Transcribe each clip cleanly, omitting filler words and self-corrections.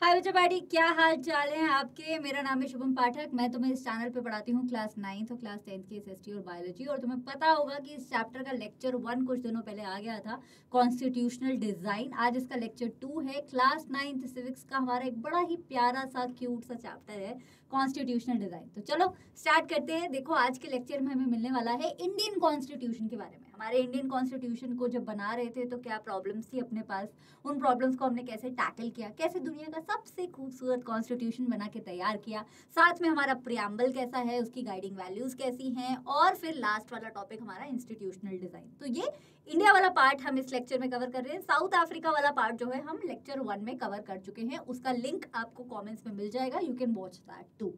हाय बच्चा पार्टी, क्या हाल चाल है आपके। मेरा नाम है शुभम पाठक। मैं तुम्हें इस चैनल पे पढ़ाती हूँ क्लास 9th और क्लास 10th की एसएसटी और बायोलॉजी। और तुम्हें पता होगा कि इस चैप्टर का लेक्चर 1 कुछ दिनों पहले आ गया था, कॉन्स्टिट्यूशनल डिजाइन। आज इसका लेक्चर 2 है। क्लास 9th सिविक्स का हमारा एक बड़ा ही प्यारा सा क्यूट सा चैप्टर है कॉन्स्टिट्यूशनल डिजाइन। तो चलो स्टार्ट करते हैं। देखो, आज के लेक्चर में हमें मिलने वाला है इंडियन कॉन्स्टिट्यूशन के बारे में। हमारे इंडियन कॉन्स्टिट्यूशन को जब बना रहे थे तो क्या प्रॉब्लम्स थी अपने पास, उन प्रॉब्लम्स को हमने कैसे टैकल किया, कैसे दुनिया का सबसे खूबसूरत कॉन्स्टिट्यूशन बना के तैयार किया, साथ में हमारा प्रियम्बल कैसा है, उसकी गाइडिंग वैल्यूज कैसी हैं, और फिर लास्ट वाला टॉपिक हमारा इंस्टीट्यूशनल डिजाइन। तो ये इंडिया वाला पार्ट हम इस लेक्चर में कवर कर रहे हैं। साउथ अफ्रीका वाला पार्ट जो है हम लेक्चर 1 में कवर कर चुके हैं। उसका लिंक आपको कॉमेंट्स में मिल जाएगा, you can watch that too.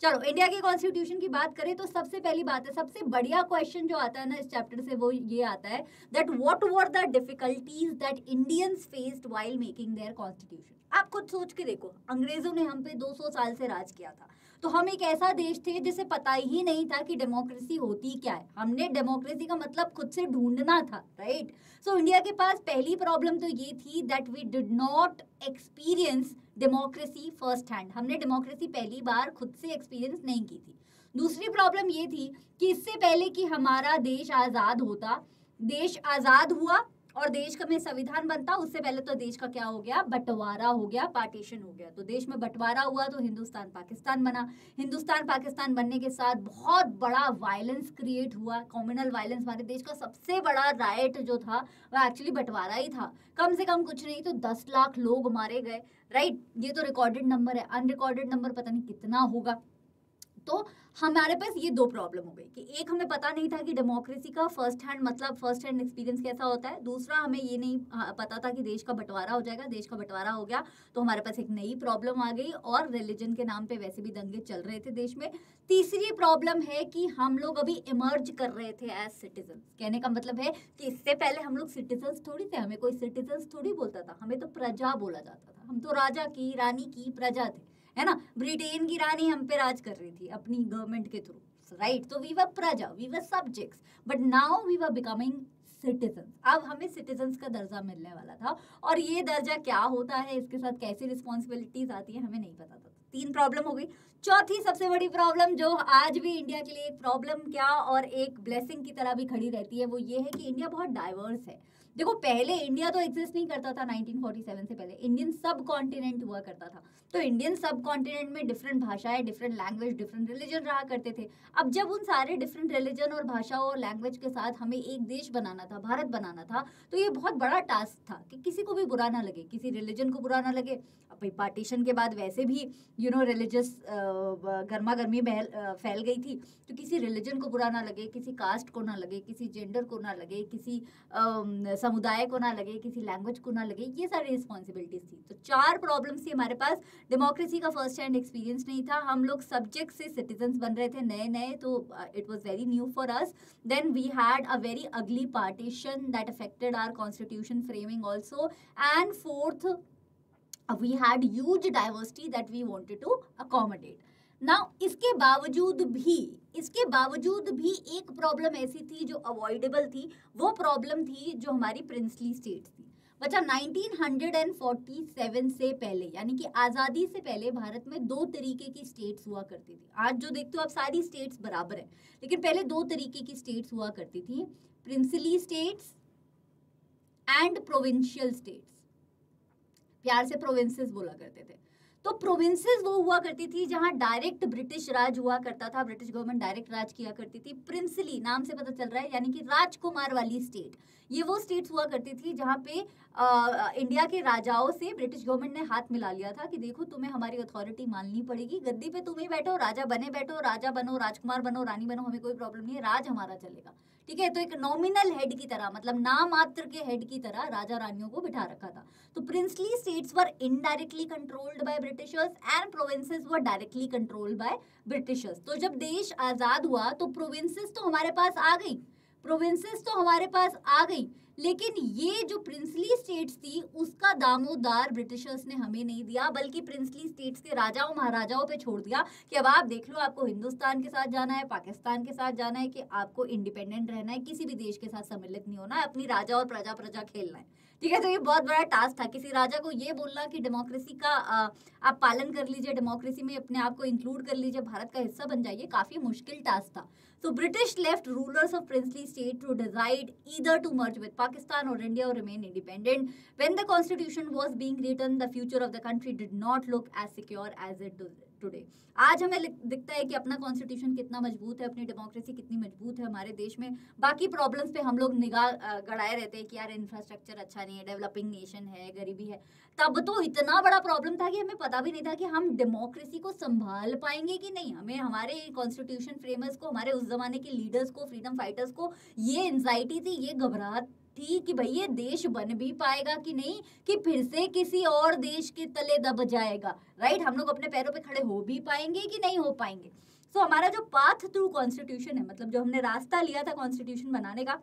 चलो, इंडिया के कॉन्स्टिट्यूशन की बात करें तो सबसे पहली बात है, सबसे बढ़िया क्वेश्चन जो आता है ना इस चैप्टर से, वो ये आता है that what were the difficulties that Indians faced while making their constitution. आप खुद सोच के देखो, अंग्रेजों ने हम पे 200 साल से राज किया था, तो हम एक ऐसा देश थे जिसे पता ही नहीं था कि डेमोक्रेसी होती क्या है। हमने डेमोक्रेसी का मतलब खुद से ढूंढना था, राइट। सो इंडिया के पास पहली प्रॉब्लम तो ये थी that we did not experience democracy first hand. हमने डेमोक्रेसी पहली बार खुद से एक्सपीरियंस नहीं की थी। दूसरी प्रॉब्लम ये थी कि इससे पहले कि हमारा देश आज़ाद होता, देश आज़ाद हुआ और देश का में संविधान बनता, उससे पहले तो देश का क्या हो गया, बंटवारा हो गया, पार्टीशन हो गया। तो देश में बंटवारा हुआ तो हिंदुस्तान पाकिस्तान बना। हिंदुस्तान पाकिस्तान बनने के साथ बहुत बड़ा वायलेंस क्रिएट हुआ, कम्युनल वायलेंस। हमारे देश का सबसे बड़ा राइट जो था वो एक्चुअली बंटवारा ही था। कम से कम कुछ नहीं तो 10 लाख लोग मारे गए, राइट। ये तो रिकॉर्डेड नंबर है, अनरिकॉर्डेड नंबर पता नहीं कितना होगा। तो हमारे पास ये दो प्रॉब्लम हो गई कि एक, हमें पता नहीं था कि डेमोक्रेसी का फर्स्ट हैंड मतलब फर्स्ट हैंड एक्सपीरियंस कैसा होता है। दूसरा, हमें ये नहीं पता था कि देश का बंटवारा हो जाएगा। देश का बंटवारा हो गया तो हमारे पास एक नई प्रॉब्लम आ गई, और रिलीजन के नाम पे वैसे भी दंगे चल रहे थे देश में। तीसरी प्रॉब्लम है कि हम लोग अभी इमर्ज कर रहे थे एज सिटीजन। कहने का मतलब है कि इससे पहले हम लोग सिटीजन थोड़ी थे, हमें कोई सिटीजन थोड़ी बोलता था, हमें तो प्रजा बोला जाता था। हम तो राजा की, रानी की प्रजा थे, है ना। ब्रिटेन की रानी हम पे राज कर रही थी अपनी गवर्नमेंट के थ्रू, राइट। तो वी वर प्रजा, we were subjects, but now we were becoming citizen. अब हमें सिटीजन का दर्जा मिलने वाला था, और ये दर्जा क्या होता है, इसके साथ कैसी रिस्पॉन्सिबिलिटीज आती है, हमें नहीं पता था। 3 प्रॉब्लम हो गई। चौथी सबसे बड़ी प्रॉब्लम जो आज भी इंडिया के लिए एक प्रॉब्लम क्या और एक ब्लेसिंग की तरह भी खड़ी रहती है, वो ये है कि इंडिया बहुत डाइवर्स है। देखो, पहले इंडिया तो एग्जिस्ट नहीं करता था। 1947 से पहले इंडियन सब कॉन्टिनेंट हुआ करता था। तो इंडियन सब कॉन्टिनेंट में डिफरेंट भाषाएं, डिफरेंट लैंग्वेज, डिफरेंट रिलीजन रहा करते थे। अब जब उन सारे डिफरेंट रिलीजन और भाषाओं और लैंग्वेज के साथ हमें एक देश बनाना था, भारत बनाना था, तो ये बहुत बड़ा टास्क था कि किसी को भी बुरा ना लगे, किसी रिलीजन को बुरा ना लगे। अब भाई पार्टीशन के बाद वैसे भी रिलीजियस गर्मा गर्मी फैल गई थी, तो किसी रिलीजन को बुरा ना लगे, किसी कास्ट को ना लगे, किसी जेंडर को ना लगे, किसी समुदाय को ना लगे, किसी लैंग्वेज को ना लगे, ये सारी रिस्पॉन्सिबिलिटीज थी। तो 4 प्रॉब्लम्स थी हमारे पास। डेमोक्रेसी का फर्स्ट हैंड एक्सपीरियंस नहीं था, हम लोग सब्जेक्ट से सिटीजन्स बन रहे थे नए नए, तो it was very new for us. Then we had a very ugly partition that affected our constitution framing also. And fourth, we had huge diversity that we wanted to accommodate. Now इसके बावजूद भी एक problem ऐसी थी जो avoidable थी। वो problem थी जो हमारी प्रिंसली स्टेट्स थी। बच्चा, 1947 से पहले, यानी कि आज़ादी से पहले भारत में 2 तरीके की स्टेट्स हुआ करती थी। आज जो देखते हो आप सारी स्टेट्स बराबर है, लेकिन पहले 2 तरीके की स्टेट्स हुआ करती थी, princely states and provincial states. प्यार से प्रोविंसेस बोला करते थे। तो प्रोविंसेस वो हुआ करती थी जहां डायरेक्ट ब्रिटिश राज हुआ करता था, ब्रिटिश गवर्नमेंट डायरेक्ट राज किया करती थी। प्रिंसली नाम से पता चल रहा है, यानी कि राजकुमार वाली स्टेट, ये वो स्टेट्स हुआ करती थी जहां पे इंडिया के राजाओं से ब्रिटिश गवर्नमेंट ने हाथ मिला लिया था कि देखो, तुम्हें हमारी अथॉरिटी माननी पड़ेगी, गद्दी पे तुम ही बैठो, राजा बने बैठो, राजा बनो, राजकुमार बनो, रानी बनो, हमें कोई प्रॉब्लम नहीं है, राज हमारा चलेगा, ठीक है। तो एक नॉमिनल हेड की तरह, मतलब नाम मात्र के हेड की तरह राजा रानियों को बिठा रखा था। तो princely states were indirectly controlled by Britishers and provinces were directly controlled by Britishers. तो जब देश आजाद हुआ तो प्रोविंसेस तो हमारे पास आ गई, लेकिन ये जो प्रिंसली स्टेट्स थी उसका दामोदार ब्रिटिशर्स ने हमें नहीं दिया, बल्कि प्रिंसली स्टेट्स के राजाओं महाराजाओं पे छोड़ दिया कि अब आप देख लो, आपको हिंदुस्तान के साथ जाना है, पाकिस्तान के साथ जाना है, कि आपको इंडिपेंडेंट रहना है, किसी भी देश के साथ सम्मिलित नहीं होना है, अपनी राजा और प्रजा खेलना है, ठीक है। तो ये बहुत बड़ा टास्क था किसी राजा को ये बोलना कि डेमोक्रेसी का आप पालन कर लीजिए, डेमोक्रेसी में अपने आप को इंक्लूड कर लीजिए, भारत का हिस्सा बन जाइए, काफी मुश्किल टास्क था। So British left rulers of princely state to decide either to merge with Pakistan or India or remain independent. When the constitution was being written, the future of the country did not look as secure as it does today. आज हमें दिखता है कि अपना constitution कितना मजबूत है, अपनी डेमोक्रेसी कितनी मजबूत है हमारे देश में। बाकी प्रॉब्लम्स पे हम लोग निगाह गड़ाए रहते हैं कि यार इंफ्रास्ट्रक्चर अच्छा नहीं है, डेवलपिंग नेशन है, गरीबी है। तब तो इतना बड़ा प्रॉब्लम था कि हमें पता भी नहीं था कि हम डेमोक्रेसी को संभाल पाएंगे कि नहीं। हमें हमारे कॉन्स्टिट्यूशन फ्रेमर्स को, हमारे उस जमाने के लीडर्स को, फ्रीडम फाइटर्स को ये एंजाइटी थी, ये घबराहट थी कि भाई ये देश बन भी पाएगा कि नहीं, कि फिर से किसी और देश के तले दब जाएगा, राइट। हम लोग अपने पैरों पे खड़े हो भी पाएंगे कि नहीं हो पाएंगे। सो हमारा जो पाथ थ्रू कॉन्स्टिट्यूशन है, मतलब जो हमने रास्ता लिया था कॉन्स्टिट्यूशन बनाने का,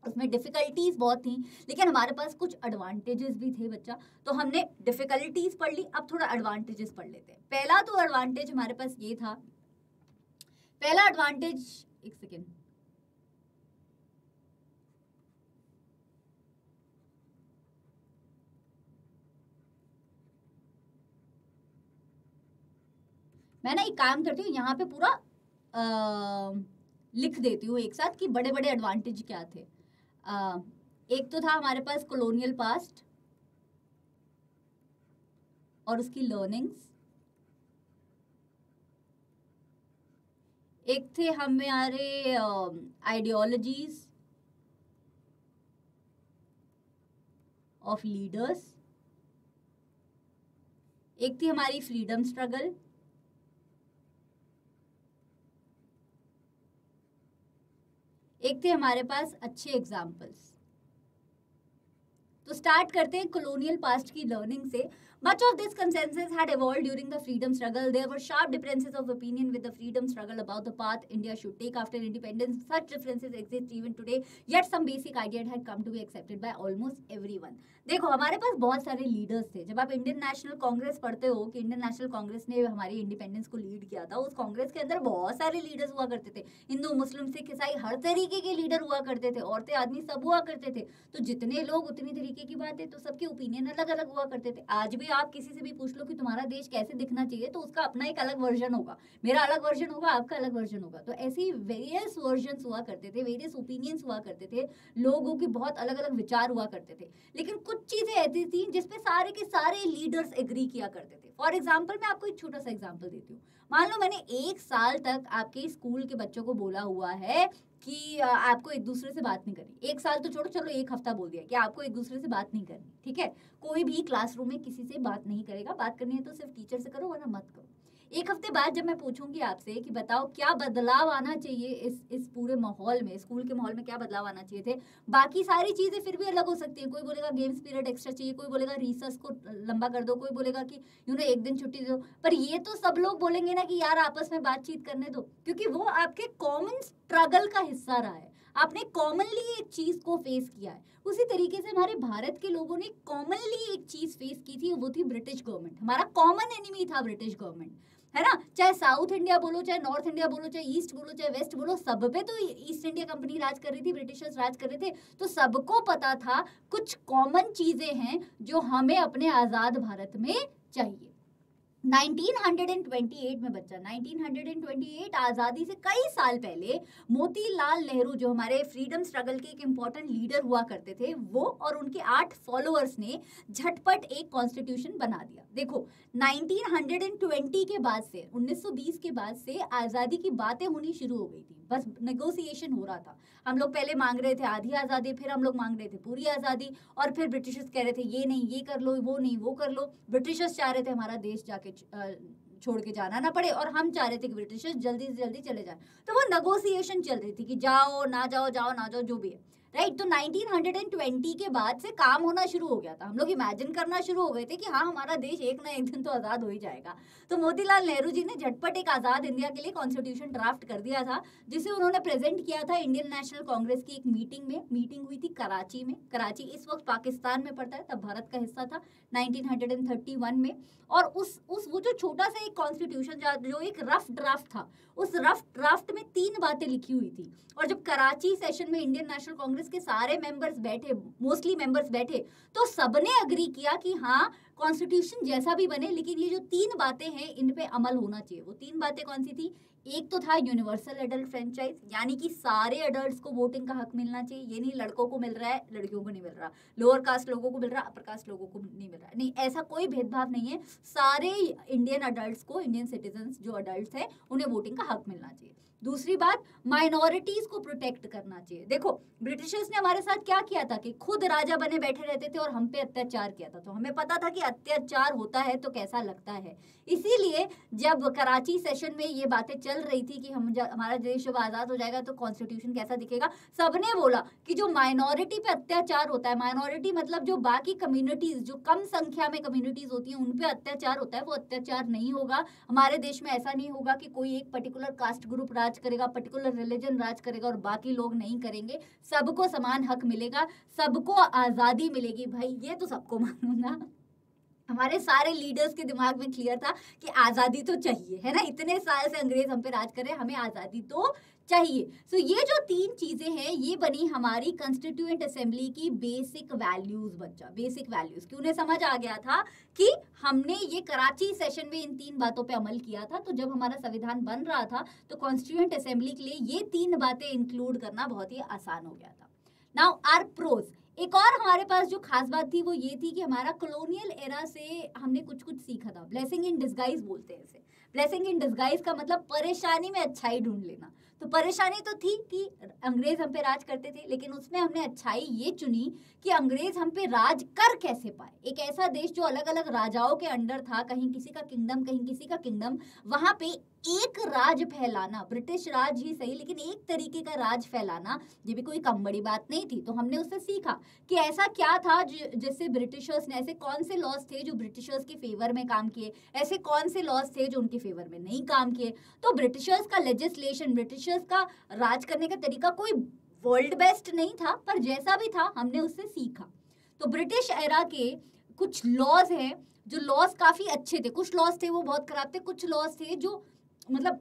उसमें डिफिकल्टीज बहुत थी, लेकिन हमारे पास कुछ एडवांटेजेस भी थे बच्चा। तो हमने डिफिकल्टीज पढ़ ली, अब थोड़ा एडवांटेजेस पढ़ लेते हैं। पहला तो एडवांटेज हमारे पास ये था, पहला एडवांटेज, एक सेकेंड, मैं ना एक काम करती हूँ, यहाँ पे पूरा लिख देती हूँ एक साथ कि बड़े बड़े एडवांटेज क्या थे। एक तो था हमारे पास कॉलोनियल पास्ट और उसकी लर्निंग्स, एक थे हमारे आइडियोलॉजीज ऑफ लीडर्स, एक थी हमारी फ्रीडम स्ट्रगल, एक थे हमारे पास अच्छे एग्जाम्पल्स। तो स्टार्ट करते हैं कॉलोनियल पास्ट की लर्निंग से। Much of this consensus had evolved during the freedom struggle. There were sharp differences of opinion with the freedom struggle about the path India should take after independence. Such differences exist even today, yet some basic ideas had come to be accepted by almost everyone. देखो हमारे पास बहुत सारे leaders थे। जब आप Indian national Congress पढ़ते हो कि इंडियन नेशनल कांग्रेस ने हमारी इंडिपेंडेंस को लीड किया था, उस कांग्रेस के अंदर बहुत सारे लीडर्स हुआ करते थे। हिंदू, मुस्लिम, सिख, ईसाई, हर तरीके के लीडर हुआ करते थे, औरतें, आदमी सब हुआ करते थे। तो जितने लोग उतनी तरीके की बातें, तो सबके ओपिनियन अलग अलग हुआ करते थे। आज भी आप किसी से भी पूछ लो कि तुम्हारा देश कैसे दिखना चाहिए, तो उसका अपना एक अलग वर्जन होगा, मेरा अलग वर्जन होगा, आपका अलग वर्जन होगा। तो ऐसे ही वेरियस वर्जन्स हुआ करते थे, वेरियस ओपिनियंस हुआ करते थे, लोगों के बहुत अलग अलग विचार हुआ करते थे। लेकिन कुछ चीजें ऐसी थी जिसपे सारे के सारे लीडर्स एग्री किया करते थे। फॉर एग्जाम्पल, मैं आपको एक छोटा सा एग्जाम्पल देती हूँ। मान लो मैंने 1 साल तक आपके स्कूल के बच्चों को बोला हुआ है कि आपको एक दूसरे से बात नहीं करनी। 1 साल तो छोड़ो, चलो 1 हफ्ता बोल दिया कि आपको एक दूसरे से बात नहीं करनी, ठीक है। कोई भी क्लासरूम में किसी से बात नहीं करेगा, बात करनी है तो सिर्फ टीचर से करो, वरना मत करो। 1 हफ्ते बाद जब मैं पूछूंगी आपसे कि बताओ क्या बदलाव आना चाहिए इस पूरे माहौल में, स्कूल के माहौल में क्या बदलाव आना चाहिए थे। बाकी सारी चीजें फिर भी अलग हो सकती है। कोई बोलेगा गेम्स पीरियड एक्स्ट्रा चाहिए, कोई बोलेगा रिसर्च को लंबा कर दो, कोई बोलेगा कि एक दिन छुट्टी दो। पर ये तो सब लोग बोलेंगे ना कि यार आपस में बातचीत करने दो, क्योंकि वो आपके कॉमन स्ट्रगल का हिस्सा रहा है। आपने कॉमनली एक चीज को फेस किया है। उसी तरीके से हमारे भारत के लोगों ने कॉमनली एक चीज फेस की थी, वो थी ब्रिटिश गवर्नमेंट। हमारा कॉमन एनिमी था ब्रिटिश गवर्नमेंट, है ना। चाहे साउथ इंडिया बोलो, चाहे नॉर्थ इंडिया बोलो, चाहे ईस्ट बोलो, चाहे वेस्ट बोलो, सब पे तो ईस्ट इंडिया कंपनी राज कर रही थी, ब्रिटिशर्स राज कर रहे थे। तो सबको पता था कुछ कॉमन चीजें हैं जो हमें अपने आजाद भारत में चाहिए। 1928 में बच्चा, 1928 आजादी से कई साल पहले मोतीलाल नेहरू, जो हमारे फ्रीडम स्ट्रगल के एक इंपॉर्टेंट लीडर हुआ करते थे, वो और उनके 8 फॉलोअर्स ने झटपट एक कॉन्स्टिट्यूशन बना दिया। देखो 1920 के बाद से, 1920 के बाद से आजादी की बातें होनी शुरू हो गई थी, बस नेगोशिएशन हो रहा था। हम लोग पहले मांग रहे थे आधी आजादी, फिर हम लोग मांग रहे थे पूरी आजादी, और फिर ब्रिटिशर्स कह रहे थे ये नहीं ये कर लो, वो नहीं वो कर लो। ब्रिटिशर्स चाह रहे थे हमारा देश जाके छोड़ के जाना ना पड़े, और हम चाह रहे थे कि ब्रिटिशर्स जल्दी से जल्दी चले जाए। तो वो नेगोशिएशन चल रही थी कि जाओ ना जाओ, जाओ ना जाओ, जो भी है, राइट। तो 1920 के बाद से काम होना शुरू हो गया था। हम लोग इमेजिन करना शुरू हो गए थे कि हाँ हमारा देश एक ना एक दिन तो आज़ाद हो ही जाएगा। तो मोतीलाल नेहरू जी ने झटपट एक आज़ाद इंडिया के लिए कॉन्स्टिट्यूशन ड्राफ्ट कर दिया था, जिसे उन्होंने प्रेजेंट किया था इंडियन नेशनल कांग्रेस की एक मीटिंग में। मीटिंग हुई थी कराची में। कराची इस वक्त पाकिस्तान में पड़ता है, तब भारत का हिस्सा था 1931 में। और उस वो जो छोटा सा एक कॉन्स्टिट्यूशन जो एक रफ ड्राफ्ट था, उस रफ ड्राफ्ट में 3 बातें लिखी हुई थी। और जब कराची सेशन में इंडियन नेशनल कांग्रेस कांग्रेस के सारे मेंबर्स बैठे, मोस्टली मेंबर्स बैठे, तो सबने अग्री किया कि हाँ कॉन्स्टिट्यूशन जैसा भी बने, लेकिन ये जो 3 बातें हैं इन पे अमल होना चाहिए। वो 3 बातें कौन सी थी? एक तो था यूनिवर्सल एडल्ट फ्रेंचाइज, यानी कि सारे एडल्ट्स को वोटिंग का हक मिलना चाहिए। ये नहीं लड़कों को मिल रहा है लड़कियों को नहीं मिल रहा, लोअर कास्ट लोगों को मिल रहा, अपर कास्ट लोगों को नहीं मिल रहा, नहीं, ऐसा कोई भेदभाव नहीं है। सारे इंडियन अडल्ट्स को, इंडियन सिटीजन्स जो अडल्ट्स हैं, उन्हें वोटिंग का हक मिलना चाहिए। दूसरी बात, माइनॉरिटीज को प्रोटेक्ट करना चाहिए। देखो ब्रिटिशर्स ने हमारे साथ क्या किया था कि खुद राजा बने बैठे रहते थे और हम पे अत्याचार किया था, तो हमें पता था कि अत्याचार होता है तो कैसा लगता है। इसीलिए जब कराची सेशन में ये बातें चल रही थी कि हमारा देश जब आज़ाद हो जाएगा तो कॉन्स्टिट्यूशन कैसा दिखेगा, सबने बोला कि जो माइनॉरिटी पे अत्याचार होता है, माइनॉरिटी मतलब जो बाकी कम्युनिटीज, जो कम संख्या में कम्युनिटीज होती हैं, उन पे अत्याचार होता है, वो अत्याचार नहीं होगा। हमारे देश में ऐसा नहीं होगा कि कोई एक पर्टिकुलर कास्ट ग्रुप राज करेगा, पर्टिकुलर रिलीजन राज करेगा और बाकी लोग नहीं करेंगे। सबको समान हक मिलेगा, सबको आज़ादी मिलेगी। भाई ये तो सबको मालूम था, हमारे सारे लीडर्स के दिमाग में क्लियर था कि आज़ादी तो चाहिए, है ना। इतने साल से अंग्रेज हम पे राज कर रहे हैं, हमें आज़ादी तो चाहिए। सो ये जो 3 चीजें हैं ये बनी हमारी कंस्टिट्यूएंट असेंबली की बेसिक वैल्यूज। बच्चा बेसिक वैल्यूज कि उन्हें समझ आ गया था कि हमने ये कराची सेशन में इन 3 बातों पे अमल किया था, तो जब हमारा संविधान बन रहा था तो कॉन्स्टिट्यूएंट असेंबली के लिए ये 3 बातें इंक्लूड करना बहुत ही आसान हो गया था। नाउ आर प्रोज, एक और हमारे पास जो खास बात थी वो ये थी कि हमारा कॉलोनियल एरा से हमने कुछ कुछ सीखा था। ब्लेसिंग इन डिस्गाइज बोलते हैं इसे। ब्लेसिंग इन डिस्गाइज का मतलब परेशानी में अच्छाई ढूंढ लेना। तो परेशानी तो थी कि अंग्रेज हम पे राज करते थे, लेकिन उसमें हमने अच्छाई ये चुनी कि अंग्रेज हम पे राज कर कैसे पाए। एक ऐसा देश जो अलग अलग राजाओं के अंडर था, कहीं किसी का किंगडम कहीं किसी का किंगडम, वहां पे एक राज फैलाना, ब्रिटिश राज ही सही लेकिन एक तरीके का राज फैलाना, ये भी कोई कम बड़ी बात नहीं थी। तो हमने उससे सीखा कि ऐसा क्या था जिससे ब्रिटिशर्स ने, ऐसे कौन से लॉज थे जो ब्रिटिशर्स के फेवर में काम किए, ऐसे कौन से लॉज थे जो उनके फेवर में नहीं काम किए। तो ब्रिटिशर्स का लेजिस्लेशन, ब्रिटिशर्स का राज करने का तरीका कोई वर्ल्ड बेस्ट नहीं था, पर जैसा भी था हमने उससे सीखा। तो ब्रिटिश एरा के कुछ लॉज हैं जो लॉज काफी अच्छे थे, कुछ लॉज थे वो बहुत खराब थे, कुछ लॉज थे जो मतलब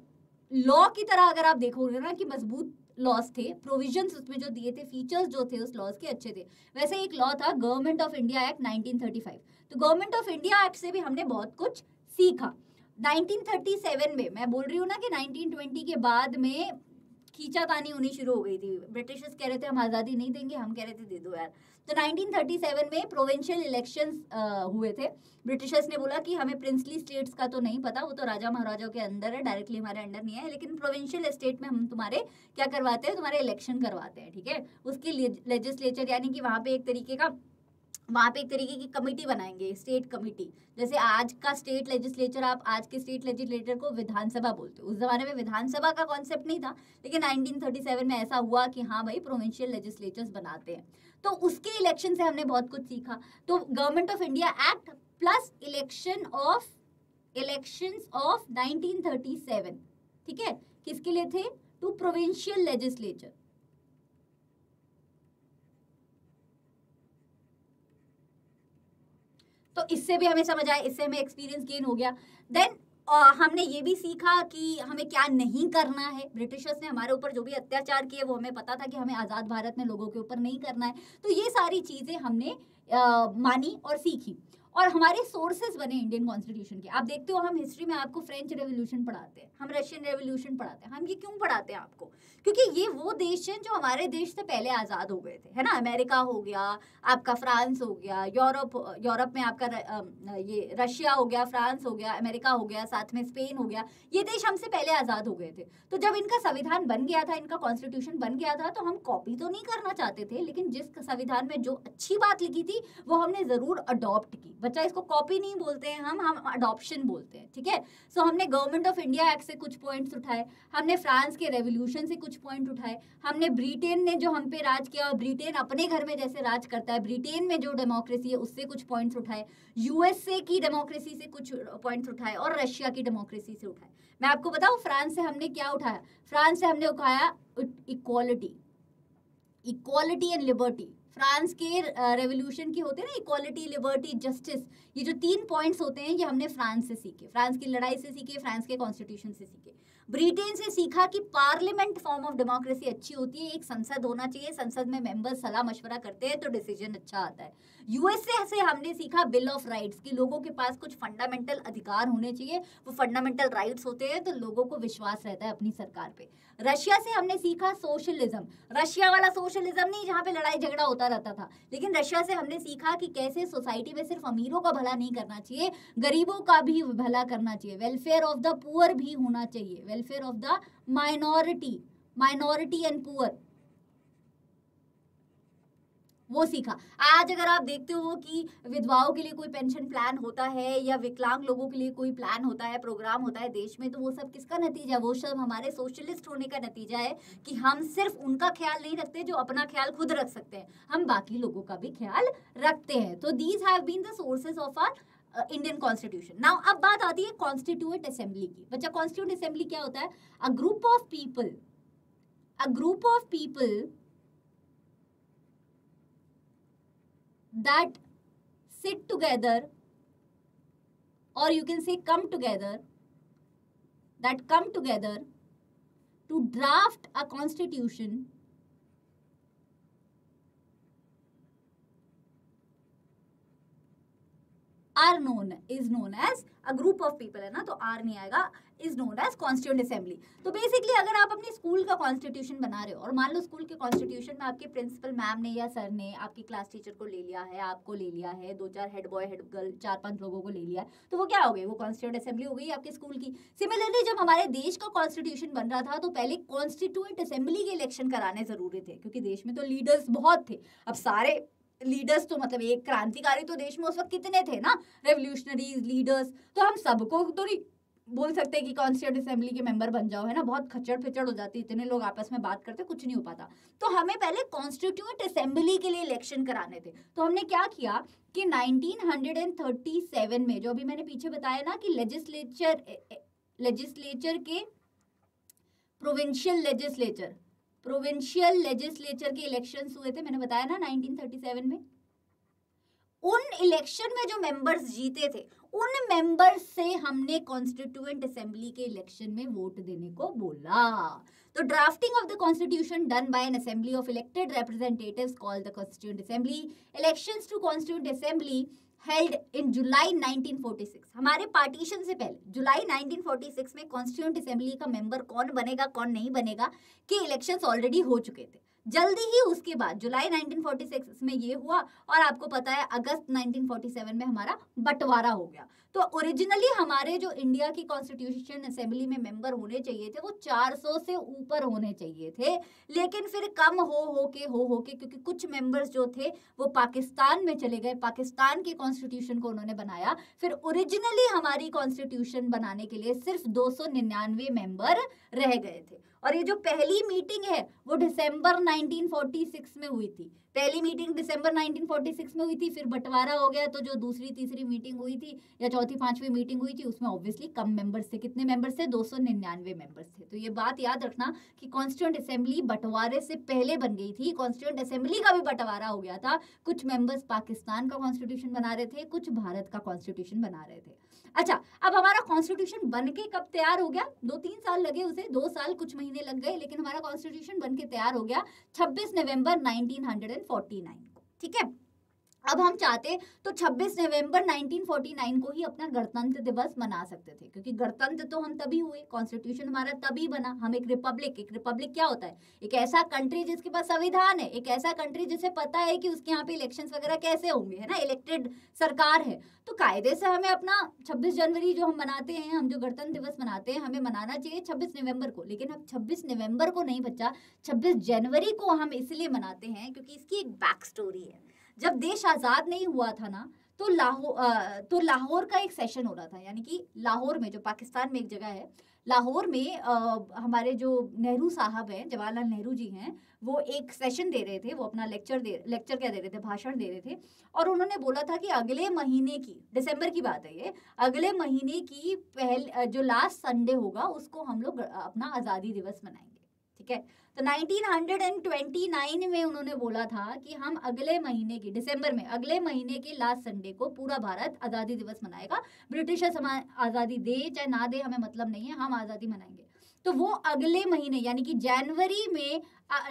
लॉ की तरह अगर आप देखोगे ना कि मजबूत लॉज थे, प्रोविजंस उसमें जो दिए थे, फीचर्स जो थे उस लॉज के अच्छे थे। वैसे एक लॉ था गवर्नमेंट ऑफ इंडिया एक्ट 1935। तो गवर्नमेंट ऑफ इंडिया एक्ट से भी हमने बहुत कुछ सीखा। 1937 में, मैं बोल रही हूँ ना कि 1920 के बाद में खींचातानी होनी शुरू हो गई थी। ब्रिटिशर्स कह रहे थे हम आज़ादी नहीं देंगे, हम कह रहे थे दे दो यार। तो 1937 में प्रोविंशियल इलेक्शंस हुए थे। ब्रिटिशर्स ने बोला कि हमें प्रिंसली स्टेट्स का तो नहीं पता, वो तो राजा महाराजाओं के अंदर है, डायरेक्टली हमारे अंडर नहीं है, लेकिन प्रोविंशियल स्टेट में हम तुम्हारे क्या करवाते हैं, तुम्हारे इलेक्शन करवाते हैं, ठीक है। उसकी लेजिस्लेचर यानी कि वहाँ पे एक तरीके की कमेटी बनाएंगे, स्टेट कमेटी। जैसे आज का स्टेट लेजिस्लेचर, आप आज के स्टेट लेजिस्लेटर को विधानसभा बोलते हो, उस जमाने में विधानसभा का कॉन्सेप्ट नहीं था, लेकिन 1937 में ऐसा हुआ कि हाँ भाई प्रोविंशियल लेजिस्लेचर्स बनाते हैं। तो उसके इलेक्शन से हमने बहुत कुछ सीखा। तो Government of India Act plus elections of 1937, ठीक है, किसके लिए थे? To provincial legislature. तो इससे भी हमें समझ आया, इससे हमें एक्सपीरियंस गेन हो गया। देन हमने ये भी सीखा कि हमें क्या नहीं करना है। ब्रिटिशर्स ने हमारे ऊपर जो भी अत्याचार किए वो हमें पता था कि हमें आज़ाद भारत में लोगों के ऊपर नहीं करना है। तो ये सारी चीज़ें हमने मानी और सीखी। और हमारे सोर्सेज बने इंडियन कॉन्स्टिट्यूशन के। आप देखते हो हम हिस्ट्री में आपको फ्रेंच रेवोल्यूशन पढ़ाते हैं, हम रशियन रेवोल्यूशन पढ़ाते हैं। हम ये क्यों पढ़ाते हैं आपको? क्योंकि ये वो देश हैं जो हमारे देश से पहले आज़ाद हो गए थे, है ना। अमेरिका हो गया, आपका फ्रांस हो गया, यूरोप में आपका ये रशिया हो गया, फ्रांस हो गया, अमेरिका हो गया, साथ में स्पेन हो गया। ये देश हमसे पहले आज़ाद हो गए थे। तो जब इनका संविधान बन गया था, इनका कॉन्स्टिट्यूशन बन गया था, तो हम कॉपी तो नहीं करना चाहते थे, लेकिन जिस संविधान में जो अच्छी बात लिखी थी वो हमने ज़रूर अडॉप्ट की। बच्चा इसको कॉपी नहीं बोलते हैं, हम अडॉप्शन बोलते हैं, ठीक है। सो हमने गवर्नमेंट ऑफ इंडिया एक्ट से कुछ पॉइंट्स उठाए, हमने फ्रांस के रेवोल्यूशन से कुछ पॉइंट उठाए, हमने ब्रिटेन ने जो हम पे राज किया, ब्रिटेन अपने घर में जैसे राज करता है, ब्रिटेन में जो डेमोक्रेसी है उससे कुछ पॉइंट्स उठाए, यूएसए की डेमोक्रेसी से कुछ पॉइंट्स उठाए और रशिया की डेमोक्रेसी से उठाए। मैं आपको बताऊं फ्रांस से हमने क्या उठाया। फ्रांस से हमने उठाया इक्वालिटी एंड लिबर्टी। फ्रांस के रेवोल्यूशन की होते हैं ना, इक्वालिटी, लिबर्टी, जस्टिस, ये जो 3 पॉइंट्स होते हैं ये हमने फ्रांस से सीखे, फ्रांस की लड़ाई से सीखे, फ्रांस के कॉन्स्टिट्यूशन से सीखे। ब्रिटेन से सीखा कि पार्लियामेंट फॉर्म ऑफ डेमोक्रेसी अच्छी होती है, एक संसद होना चाहिए, संसद में मेंबर्स सलाह मशवरा करते हैं तो डिसीजन अच्छा आता है। यूएसए से हमने सीखा बिल ऑफ राइट्स कि लोगों के पास कुछ फंडामेंटल अधिकार होने चाहिए, वो फंडामेंटल राइट्स होते हैं तो लोगों को विश्वास रहता है अपनी सरकार पे। रशिया से हमने सीखा सोशलिज्म, रशिया वाला सोशलिज्म नहीं जहाँ पे लड़ाई झगड़ा होता रहता था, लेकिन रशिया से हमने सीखा कि कैसे सोसाइटी में सिर्फ अमीरों का भला नहीं करना चाहिए, गरीबों का भी भला करना चाहिए, वेलफेयर ऑफ द पुअर भी होना चाहिए, welfare of the minority and poor, वो सीखा। आज अगर आप देखते हो कि विधवाओं के लिए कोई पेंशन प्लान होता है या विकलांग लोगों के लिए कोई प्लान होता है, प्रोग्राम होता है देश में, तो वो सब किसका नतीजा? वो सब हमारे सोशलिस्ट होने का नतीजा है कि हम सिर्फ उनका ख्याल नहीं रखते जो अपना ख्याल खुद रख सकते हैं, हम बाकी लोगों का भी ख्याल रखते हैं। तो these have been the sources of our Indian constitution. Now अब बात आती है कॉन्स्टिट्यूएंट असेंबली की। बच्चा ग्रुप असेंबली क्या होता है? A group of people that sit together, or you can say come together, to draft a constitution is known as a group of people, है ना, तो आर नहीं आएगा, is known as constituent assembly। तो basically अगर आप अपने school का कॉन्स्टिट्यूशन बना रहे हो और मान लो स्कूल के कॉन्स्टिट्यूशन में आपके प्रिंसिपल मैम ने या सर ने आपकी क्लास टीचर को ले लिया है, आपको ले लिया है, 2-4 हेड बॉय हेड गर्ल 4-5 लोगों को ले लिया है, तो वो क्या हो गई? वो कॉन्स्टिट्यूएंट असेंबली हो गई आपके स्कूल की। सिमिलरली जब हमारे देश का कॉन्स्टिट्यूशन बन रहा था तो पहले कॉन्स्टिट्यूएंट असेंबली के इलेक्शन कराने जरूरी थे, क्योंकि देश में तो लीडर्स बहुत थे। अब सारे लीडर्स तो मतलब एक क्रांतिकारी तो देश में उस वक्त कितने थे ना, रेवोल्यूशनरीज लीडर्स, तो हम सबको तो नहीं बोल सकते कि कॉन्स्टिट्यूएंट असेंबली के मेंबर बन जाओ, है ना, बहुत खच्चड़ फिचड़ हो जाती, इतने लोग आपस में बात करते कुछ नहीं हो पाता। तो हमें पहले कॉन्स्टिट्यूएंट असेंबली के लिए इलेक्शन कराने थे। तो हमने क्या किया कि 1937 में, जो अभी मैंने पीछे बताया ना कि लेजिस्लेचर के प्रोविंशियल लेजिस्लेचर के इलेक्शंस हुए थे, मैंने बताया ना 1937 में। उन इलेक्शन में जो मेंबर्स जीते थे उन मेंबर्स से हमने कॉन्स्टिट्यूएंट असेंबली के इलेक्शन में वोट देने को बोला। तो drafting of the constitution done by an assembly of elected representatives called the constituent assembly. Elections to constituent assembly held in July 1946। हमारे पार्टीशन से पहले जुलाई 1946 में कॉन्स्टिट्यूएंट असेंबली का मेंबर कौन बनेगा कौन नहीं बनेगा के इलेक्शंस ऑलरेडी हो चुके थे। जल्दी ही उसके बाद जुलाई 1946 में ये हुआ और आपको पता है अगस्त 1947 में हमारा बंटवारा हो गया। तो ओरिजिनली हमारे जो इंडिया की कॉन्स्टिट्यूशन असेंबली में मेंबर होने चाहिए थे वो 400 से ऊपर होने चाहिए थे, लेकिन फिर कम हो के क्योंकि कुछ मेंबर्स जो थे वो पाकिस्तान में चले गए, पाकिस्तान के कॉन्स्टिट्यूशन को उन्होंने बनाया। फिर ओरिजिनली हमारी कॉन्स्टिट्यूशन बनाने के लिए सिर्फ 299 मेंबर रह गए थे। और ये जो पहली मीटिंग है वो दिसंबर 1946 में हुई थी। पहली मीटिंग दिसंबर 1946 में हुई थी, फिर बंटवारा हो गया, तो जो दूसरी तीसरी मीटिंग हुई थी या चौथी पांचवी मीटिंग हुई थी उसमें ऑब्वियसली कम मेंबर्स थे। कितने मेंबर्स थे? 299 मेंबर्स थे। तो ये बात याद रखना कि कॉन्स्टिट्यूएंट असेंबली बंटवारे से पहले बन गई थी। कॉन्स्टिट्यूएंट असेंबली का भी बंटवारा हो गया था, कुछ मेंबर्स पाकिस्तान का कॉन्स्टिट्यूशन बना रहे थे, कुछ भारत का कॉन्स्टिट्यूशन बना रहे थे। अच्छा, अब हमारा कॉन्स्टिट्यूशन बन के कब तैयार हो गया? 2-3 साल लगे उसे, 2 साल कुछ महीने लग गए, लेकिन हमारा कॉन्स्टिट्यूशन बन के तैयार हो गया 26 नवंबर 1949 को। ठीक है, अब हम चाहते तो 26 नवंबर 1949 को ही अपना गणतंत्र दिवस मना सकते थे, क्योंकि गणतंत्र तो हम तभी हुए, कॉन्स्टिट्यूशन हमारा तभी बना। हम एक रिपब्लिक क्या होता है? एक ऐसा कंट्री जिसके पास संविधान है, एक ऐसा कंट्री जिसे पता है कि उसके यहाँ पे इलेक्शंस वगैरह कैसे होंगे, है ना, इलेक्टेड सरकार है। तो कायदे से हमें अपना 26 जनवरी जो हम मनाते हैं, हम जो गणतंत्र दिवस मनाते हैं, हमें मनाना चाहिए 26 नवंबर को। लेकिन अब 26 नवंबर को नहीं बच्चा, 26 जनवरी को हम इसलिए मनाते हैं क्योंकि इसकी एक बैक स्टोरी है। जब देश आज़ाद नहीं हुआ था ना, तो लाहौर का एक सेशन हो रहा था, यानी कि लाहौर में, जो पाकिस्तान में एक जगह है, लाहौर में हमारे जो नेहरू साहब हैं, जवाहरलाल नेहरू जी हैं, वो एक सेशन दे रहे थे, वो अपना लेक्चर क्या दे रहे थे, भाषण दे रहे थे। और उन्होंने बोला था कि अगले महीने की, दिसंबर की बात है ये, अगले महीने की जो लास्ट संडे होगा उसको हम लोग अपना आज़ादी दिवस मनाएंगे। ठीक है, तो 1929 में उन्होंने बोला था कि हम अगले महीने की, दिसंबर में अगले महीने के लास्ट संडे को पूरा भारत आज़ादी दिवस मनाएगा। ब्रिटिशर्स हमें आज़ादी दे चाहे ना दे हमें मतलब नहीं है, हम आज़ादी मनाएंगे। तो वो अगले महीने यानी कि जनवरी में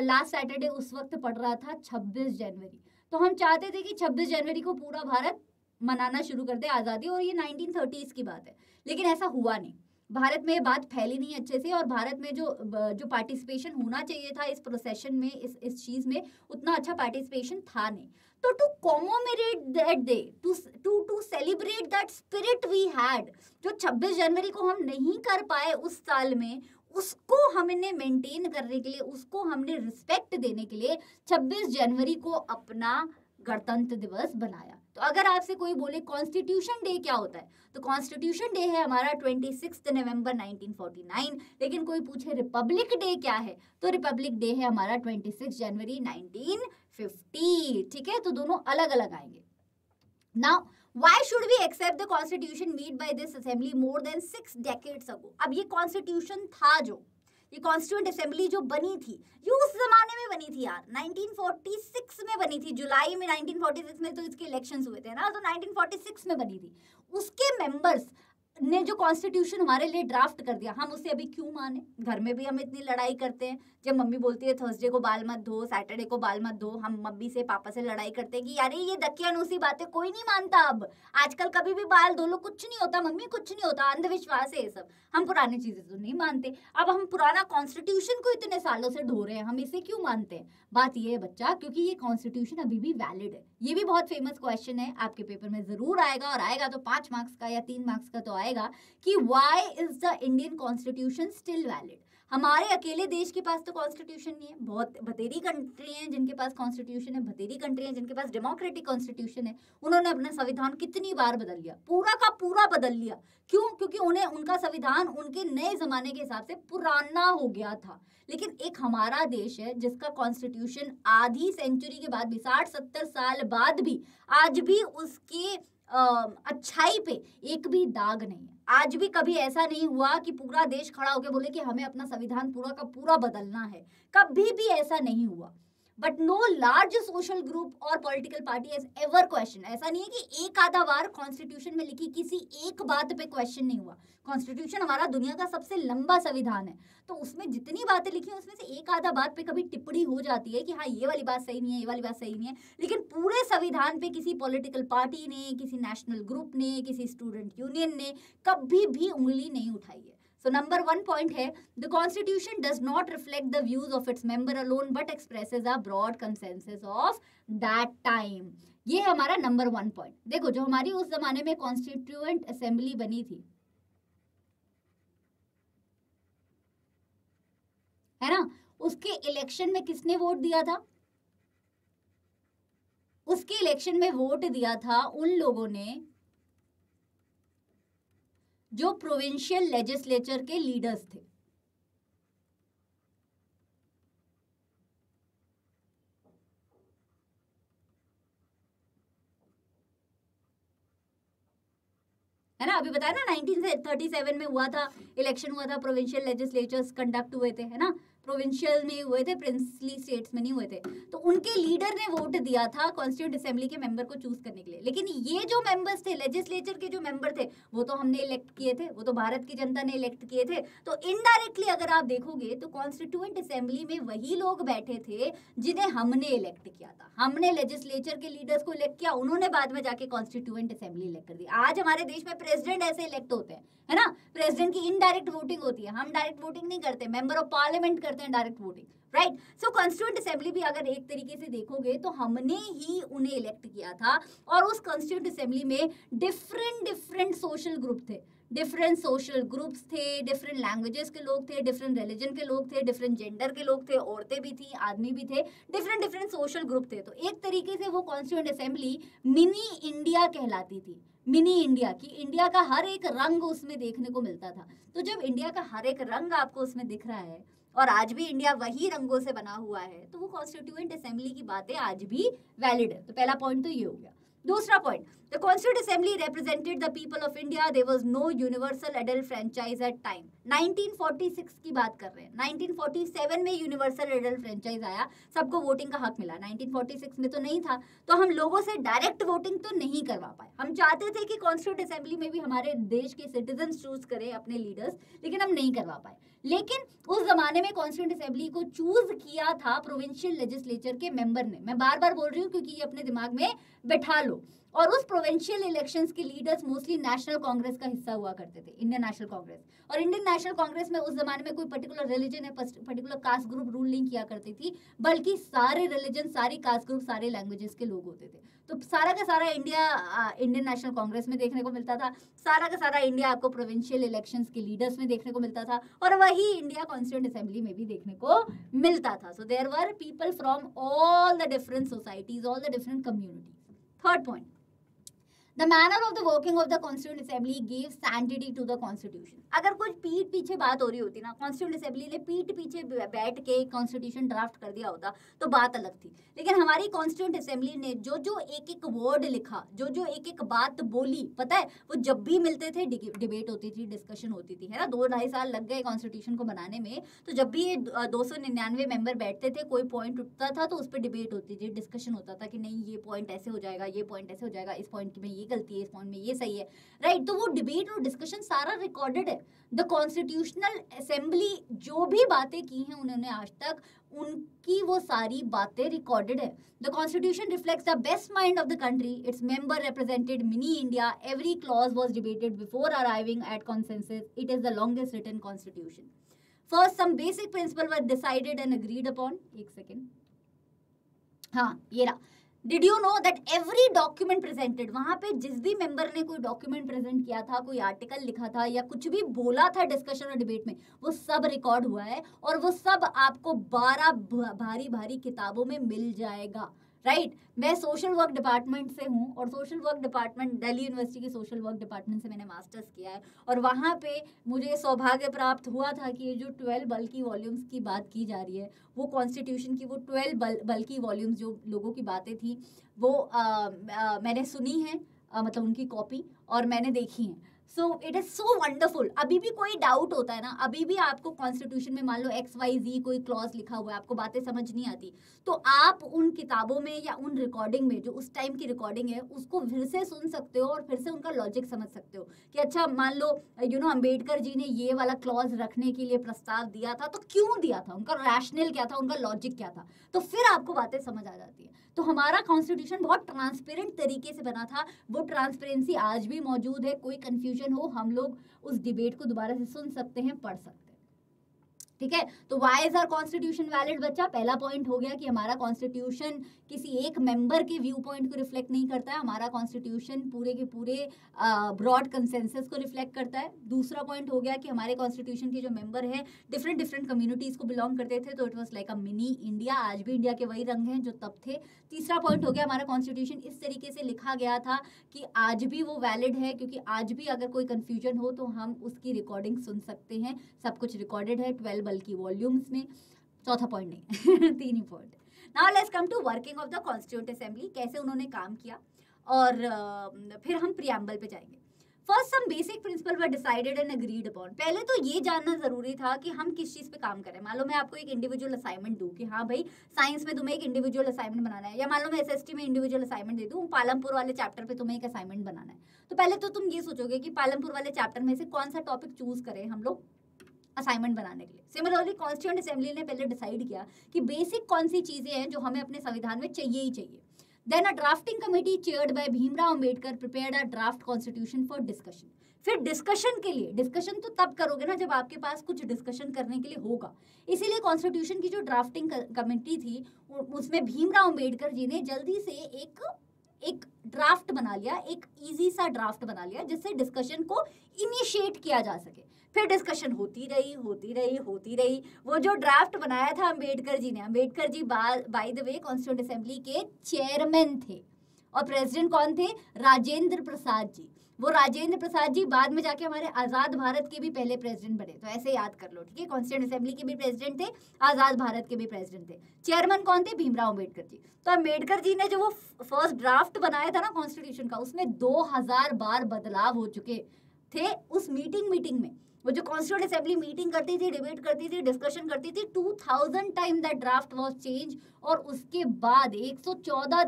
लास्ट सैटरडे उस वक्त पड़ रहा था 26 जनवरी। तो हम चाहते थे कि 26 जनवरी को पूरा भारत मनाना शुरू कर दे आज़ादी, और ये 1930s की बात है, लेकिन ऐसा हुआ नहीं। भारत में ये बात फैली नहीं अच्छे से, और भारत में जो पार्टिसिपेशन होना चाहिए था इस प्रोसेशन में, इस चीज़ में उतना अच्छा पार्टिसिपेशन था नहीं। तो to commemorate that day, to celebrate that spirit we had, जो 26 जनवरी को हम नहीं कर पाए उस साल में, उसको हमने मेंटेन करने के लिए, उसको हमने रिस्पेक्ट देने के लिए 26 जनवरी को अपना गणतंत्र दिवस बनाया। तो अगर आपसे कोई बोले कॉन्स्टिट्यूशन डे क्या होता है, तो कॉन्स्टिट्यूशन डे है हमारा 26 नवंबर 1949। लेकिन कोई पूछे रिपब्लिक डे क्या है, तो रिपब्लिक डे है हमारा 26 जनवरी 1950। ठीक है, तो दोनों अलग अलग आएंगे। Now why should we accept the constitution made by this assembly more than 6 decades ago? अब ये कॉन्स्टिट्यूशन था, जो ये कॉन्स्टिट्यूएंट असेंबली जो बनी थी, ये उस जमाने में बनी थी यार, 1946 में बनी थी। जुलाई में 1946 में तो इसके इलेक्शंस हुए थे ना, तो 1946 में बनी थी। उसके मेंबर्स ने जो कॉन्स्टिट्यूशन हमारे लिए ड्राफ्ट कर दिया, हम उसे अभी क्यों माने? घर में भी हम इतनी लड़ाई करते हैं, जब मम्मी बोलती है थर्सडे को बाल मत धो, सैटरडे को बाल मत धो, हम मम्मी से पापा से लड़ाई करते हैं कि यार ये दकियानूसी बातें कोई नहीं मानता। अब आजकल कभी भी बाल धो लो, कुछ नहीं होता मम्मी, कुछ नहीं होता, अंधविश्वास है ये सब। हम पुरानी चीजें तो नहीं मानते। अब हम पुराना कॉन्स्टिट्यूशन को इतने सालों से ढो रहे हैं, हम इसे क्यों मानते हैं? बात ये है बच्चा, क्योंकि ये कॉन्स्टिट्यूशन अभी भी वैलिड है। ये भी बहुत फेमस क्वेश्चन है, आपके पेपर में जरूर आएगा, और आएगा तो 5 मार्क्स का या 3 मार्क्स का तो आएगा कि why is the Indian Constitution still valid? हमारे अकेले देश के पास तो कॉन्स्टिट्यूशन नहीं है, बहुत बतेरी कंट्री हैं जिनके पास कॉन्स्टिट्यूशन है, बतेरी कंट्री हैं जिनके पास डेमोक्रेटिक कॉन्स्टिट्यूशन है। उन्होंने अपना संविधान कितनी बार बदल लिया, पूरा का पूरा बदल लिया। क्यों? क्योंकि उन्हें उनका संविधान उनके नए जमाने के हिसाब से पुराना हो गया था। लेकिन एक हमारा देश है जिसका कॉन्स्टिट्यूशन आधी सेंचुरी के बाद भी, 60-70 साल बाद भी, आज भी उसके अच्छाई पे एक भी दाग नहीं है। आज भी कभी ऐसा नहीं हुआ कि पूरा देश खड़ा होकर बोले कि हमें अपना संविधान पूरा का पूरा बदलना है, कभी भी ऐसा नहीं हुआ। But no large social group और political party has ever question. ऐसा नहीं है कि एक आधा बार कॉन्स्टिट्यूशन में लिखी किसी एक बात पे क्वेश्चन नहीं हुआ। कॉन्स्टिट्यूशन हमारा दुनिया का सबसे लंबा संविधान है, तो उसमें जितनी बातें लिखी हैं उसमें से एक आधा बात पे कभी टिप्पणी हो जाती है कि हाँ ये वाली बात सही नहीं है, ये वाली बात सही नहीं है। लेकिन पूरे संविधान पे किसी पॉलिटिकल पार्टी ने, किसी नेशनल ग्रुप ने, किसी स्टूडेंट यूनियन ने कभी भी उंगली नहीं उठाई है। So number 1 point है, the constitution does not reflect the views of its member alone but expresses a broad consensus of that time. ये है हमारा नंबर 1 पॉइंट। देखो जो हमारी उस जमाने में कॉन्स्टिट्यूएंट असेंबली बनी थी, है ना, उसके इलेक्शन में किसने वोट दिया था? उसके इलेक्शन में वोट दिया था उन लोगों ने जो प्रोविंशियल लेजिस्लेचर के लीडर्स थे। है ना, अभी बताया ना 1937 में हुआ था, इलेक्शन हुआ था, प्रोविंशियल लेजिस्लेचर्स कंडक्ट हुए थे, है ना, प्रोविंशियल में हुए थे, प्रिंसली स्टेट्स में नहीं हुए थे। तो उनके लीडर ने वोट दिया था कॉन्स्टिट्यूएंट असेंबली के मेंबर को चूज करने के लिए। लेकिन ये जो मेंबर्स थे, लेजिस्लेचर के जो मेंबर थे, वो तो हमने इलेक्ट किए थे, वो तो भारत की जनता ने इलेक्ट किए थे। तो इनडायरेक्टली अगर आप देखोगे तो कॉन्स्टिट्यूएंट असेंबली में वही लोग बैठे थे जिन्हें हमने इलेक्ट किया था। हमने लेजिस्लेचर के लीडर्स को इलेक्ट किया, उन्होंने बाद में जाके कॉन्स्टिट्यूएंट असेंबली इलेक्ट कर दी। आज हमारे देश में प्रेसिडेंट ऐसे इलेक्ट होते हैं, है ना, प्रेसिडेंट की इनडायरेक्ट वोटिंग होती है, हम डायरेक्ट वोटिंग नहीं करते, मेंबर ऑफ पार्लियामेंट करते हैं डायरेक्ट वोटिंग, राइट। सो कॉन्स्टिट्यूएंट असेंबली भी अगर एक तरीके से देखोगे तो हमने ही उन्हें इलेक्ट किया था। और उस कॉन्स्टिट्यूएंट असेंबली में डिफरेंट सोशल ग्रुप थे, डिफरेंट सोशल ग्रुप्स थे, डिफरेंट लैंग्वेजेस के लोग थे, डिफरेंट रिलीजन के लोग थे, डिफरेंट जेंडर के लोग थे, औरतें भी थी, आदमी भी थे, डिफरेंट सोशल ग्रुप थे। तो एक तरीके से वो कॉन्स्टिट्यूएंट असेंबली मिनी इंडिया कहलाती थी। मिनी इंडिया की, इंडिया का हर एक रंग उसमें देखने को मिलता था। तो जब इंडिया का हर एक रंग आपको उसमें दिख रहा है और आज भी इंडिया वही रंगों से बना हुआ है, तो वो कॉन्स्टिट्यूएंट असेंबली की बातें आज भी वैलिड है। तो पहला पॉइंट तो ये हो गया। दूसरा point, the The Constituent Assembly represented the people of India. There was no universal adult franchise at time. 1946 की बात कर रहे हैं. 1947 में यूनिवर्सल एडल्ट फ्रेंचाइज आया, सबको वोटिंग का हक मिला. 1946 में तो नहीं था, तो हम लोगों से डायरेक्ट वोटिंग तो नहीं करवा पाए. हम चाहते थे कि कॉन्स्टिट्यूंट असेंबली में भी हमारे देश के सिटीजन चूज करें अपने लीडर्स, लेकिन हम नहीं करवा पाए. लेकिन उस जमाने में कॉन्स्टिट्यूंट असेंबली को चूज किया था प्रोविंशियल लेजिस्लेचर के मेंबर ने. मैं बार बार बोल रही हूँ क्योंकि ये अपने दिमाग में बैठा लो. और उस प्रोविंशियल इलेक्शंस के लीडर्स मोस्टली नेशनल कांग्रेस का हिस्सा हुआ करते थे, इंडियन नेशनल कांग्रेस. और इंडियन नेशनल कांग्रेस में उस जमाने में कोई पर्टिकुलर रिलीजन या पर्टिकुलर कास्ट ग्रुप रूल नहीं किया करती थी, बल्कि सारे रिलीजन, सारी कास्ट ग्रुप, सारे लैंग्वेजेस के लोग होते थे. तो सारा का सारा इंडिया इंडियन नेशनल कांग्रेस में देखने को मिलता था, सारा का सारा इंडिया आपको प्रोविंशियल इलेक्शंस के लीडर्स में देखने को मिलता था, और वही इंडिया कॉन्स्टिट्यूएंट असेंबली में भी देखने को मिलता था. So there were people from all the different societies, all the different communities. Third point, The manner of the working of the Constituent Assembly gave sanctity to the Constitution. अगर कुछ पीठ पीछे बात हो रही होती ना, Constituent Assembly ने पीठ पीछे बैठ के Constitution ड्राफ्ट कर दिया होता तो बात अलग थी. लेकिन हमारी Constituent Assembly ने जो जो एक एक वर्ड लिखा, जो जो एक एक बात बोली, पता है वो जब भी मिलते थे डिबेट होती थी, डिस्कशन होती थी, है ना. 2-2.5 साल लग गए कॉन्स्टिट्यूशन को बनाने में, तो जब भी ये 299 मेंबर बैठते थे, कोई पॉइंट उठता था तो उस पर डिबेट होती थी, डिस्कशन होता था कि नहीं ये पॉइंट ऐसे हो जाएगा, ये पॉइंट ऐसे हो जाएगा, इस पॉइंट में ये गलती है, इस पॉइंट में ये सही है, राइट. तो वो डिबेट और डिस्कशन सारा रिकॉर्डेड है. द कॉन्स्टिट्यूशनल असेंबली जो भी बातें की हैं उन्होंने आज तक, उनकी वो सारी बातें रिकॉर्डेड है. The constitution reflects the best mind of the country. Its member represented mini India. Every clause was debated before arriving at consensus. It is the longest written constitution. First some basic principle were decided and agreed upon. एक second, हाँ ये रहा. Did you know that every document presented, वहां पे जिस भी member ने कोई डॉक्यूमेंट प्रेजेंट किया था, कोई आर्टिकल लिखा था या कुछ भी बोला था डिस्कशन और डिबेट में, वो सब रिकॉर्ड हुआ है और वो सब आपको 12 भारी भारी किताबों में मिल जाएगा, राइट. मैं सोशल वर्क डिपार्टमेंट से हूँ और social work department, Delhi university की सोशल वर्क डिपार्टमेंट से मैंने मास्टर्स किया है, और वहाँ पे मुझे सौभाग्य प्राप्त हुआ था कि ये जो 12 बल्कि वॉल्यूम्स की बात की जा रही है, वो कॉन्स्टिट्यूशन की वो 12 बल्कि वॉल्यूम्स जो लोगों की बातें थी वो मैंने सुनी है, मतलब उनकी कॉपी, और मैंने देखी है. So it is so wonderful. अभी भी कोई डाउट होता है ना, अभी भी आपको कॉन्स्टिट्यूशन में मान लो XYZ कोई क्लॉज लिखा हुआ है, आपको बातें समझ नहीं आती, तो आप उन किताबों में या उन रिकॉर्डिंग में, जो उस टाइम की रिकॉर्डिंग है, उसको फिर से सुन सकते हो और फिर से उनका लॉजिक समझ सकते हो कि अच्छा मान लो अम्बेडकर जी ने ये वाला क्लॉज रखने के लिए प्रस्ताव दिया था, तो क्यों दिया था, उनका रैशनल क्या था, उनका लॉजिक क्या था, तो फिर आपको बातें समझ आ जाती है. तो हमारा कॉन्स्टिट्यूशन बहुत ट्रांसपेरेंट तरीके से बना था. वो ट्रांसपेरेंसी आज भी मौजूद है. कोई कंफ्यूजन हो, हम लोग उस डिबेट को दोबारा से सुन सकते हैं, पढ़ सकते हैं, ठीक है. तो why is our constitution valid बच्चा? पहला पॉइंट हो गया कि हमारा कॉन्स्टिट्यूशन किसी एक मेंबर के व्यू पॉइंट को रिफ्लेक्ट नहीं करता है. हमारा कॉन्स्टिट्यूशन पूरे के पूरे ब्रॉड कंसेंसस को रिफ्लेक्ट करता है. दूसरा पॉइंट हो गया कि हमारे कॉन्स्टिट्यूशन के जो मेंबर हैं डिफरेंट डिफरेंट कम्युनिटीज को बिलोंग करते थे, तो it was like a mini India. आज भी इंडिया के वही रंग हैं जो तब थे. तीसरा पॉइंट हो गया हमारा कॉन्स्टिट्यूशन इस तरीके से लिखा गया था कि आज भी वो वैलिड है, क्योंकि आज भी अगर कोई कन्फ्यूजन हो तो हम उसकी रिकॉर्डिंग सुन सकते हैं. सब कुछ रिकॉर्डेड है 12 बल्कि वॉल्यूम्स में. चौथा पॉइंट नहीं 3 ही point. Now let's come to working of the constituent assembly, कैसे उन्होंने काम किया, और फिर हम प्रियम्बल पे जाएंगे. First some basic principle were decided and agreed upon. पहले तो ये जानना जरूरी था कि हम किस चीज पे काम करें. मान लो मैं आपको एक इंडिविजुअल असाइनमेंट दूं कि हाँ भाई साइंस में तुम्हें एक इंडिविजुअल असाइनमेंट बनाना है, या मान लो मैं SST में इंडिविजुअल असाइनमेंट दे दूं, पालमपुर वाले चैप्टर पे तुम्हें एक असाइनमेंट बनाना है. तो पहले तो तुम ये सोचोगे कि पालमपुर वाले चैप्टर में से कौन सा टॉपिक चूज करें हम लोग असाइनमेंट बनाने के लिए. सिमिलरली कॉन्स्टिट्यूएंट असेंबली ने पहले डिसाइड किया कि बेसिक कौन सी चीजें हैं जो हमें अपने संविधान में चाहिए ही चाहिए. Then a drafting committee chaired by Bhimrao Ambedkar prepared a draft constitution for discussion. फिर डिस्कशन के लिए, डिस्कशन तो तब करोगे ना जब आपके पास कुछ डिस्कशन करने के लिए होगा. इसीलिए कॉन्स्टिट्यूशन की जो ड्राफ्टिंग कमेटी थी उसमें भीमराव अंबेडकर जी ने जल्दी से एक ड्राफ्ट बना लिया, एक इजी सा ड्राफ्ट बना लिया जिससे डिस्कशन को इनिशिएट किया जा सके. फिर डिस्कशन होती रही. वो जो ड्राफ्ट बनाया था अंबेडकर जी ने, Ambedkar ji by the way constituent assembly के चेयरमैन थे, और प्रेसिडेंट कौन थे? राजेंद्र प्रसाद जी. वो राजेंद्र प्रसाद जी बाद में जाके हमारे आजाद भारत के भी पहले प्रेसिडेंट बने, तो ऐसे याद कर लो, ठीक है। कॉन्स्टिट्यूंट असेंबली के भी प्रेसिडेंट थे, आजाद भारत के भी प्रेसिडेंट थे। चेयरमैन कौन थे? भीमराव अम्बेडकर जी। तो अम्बेडकर जी ने जो वो फर्स्ट ड्राफ्ट बनाया था ना कॉन्स्टिट्यूशन का, उसमें 2000 बार बदलाव हो चुके थे उस मीटिंग में। वो जो कॉन्स्टिट्यूंट असेंबली मीटिंग करती थी, डिबेट करती थी, डिस्कशन करती थी, 2000 time that draft was change. और उसके बाद 114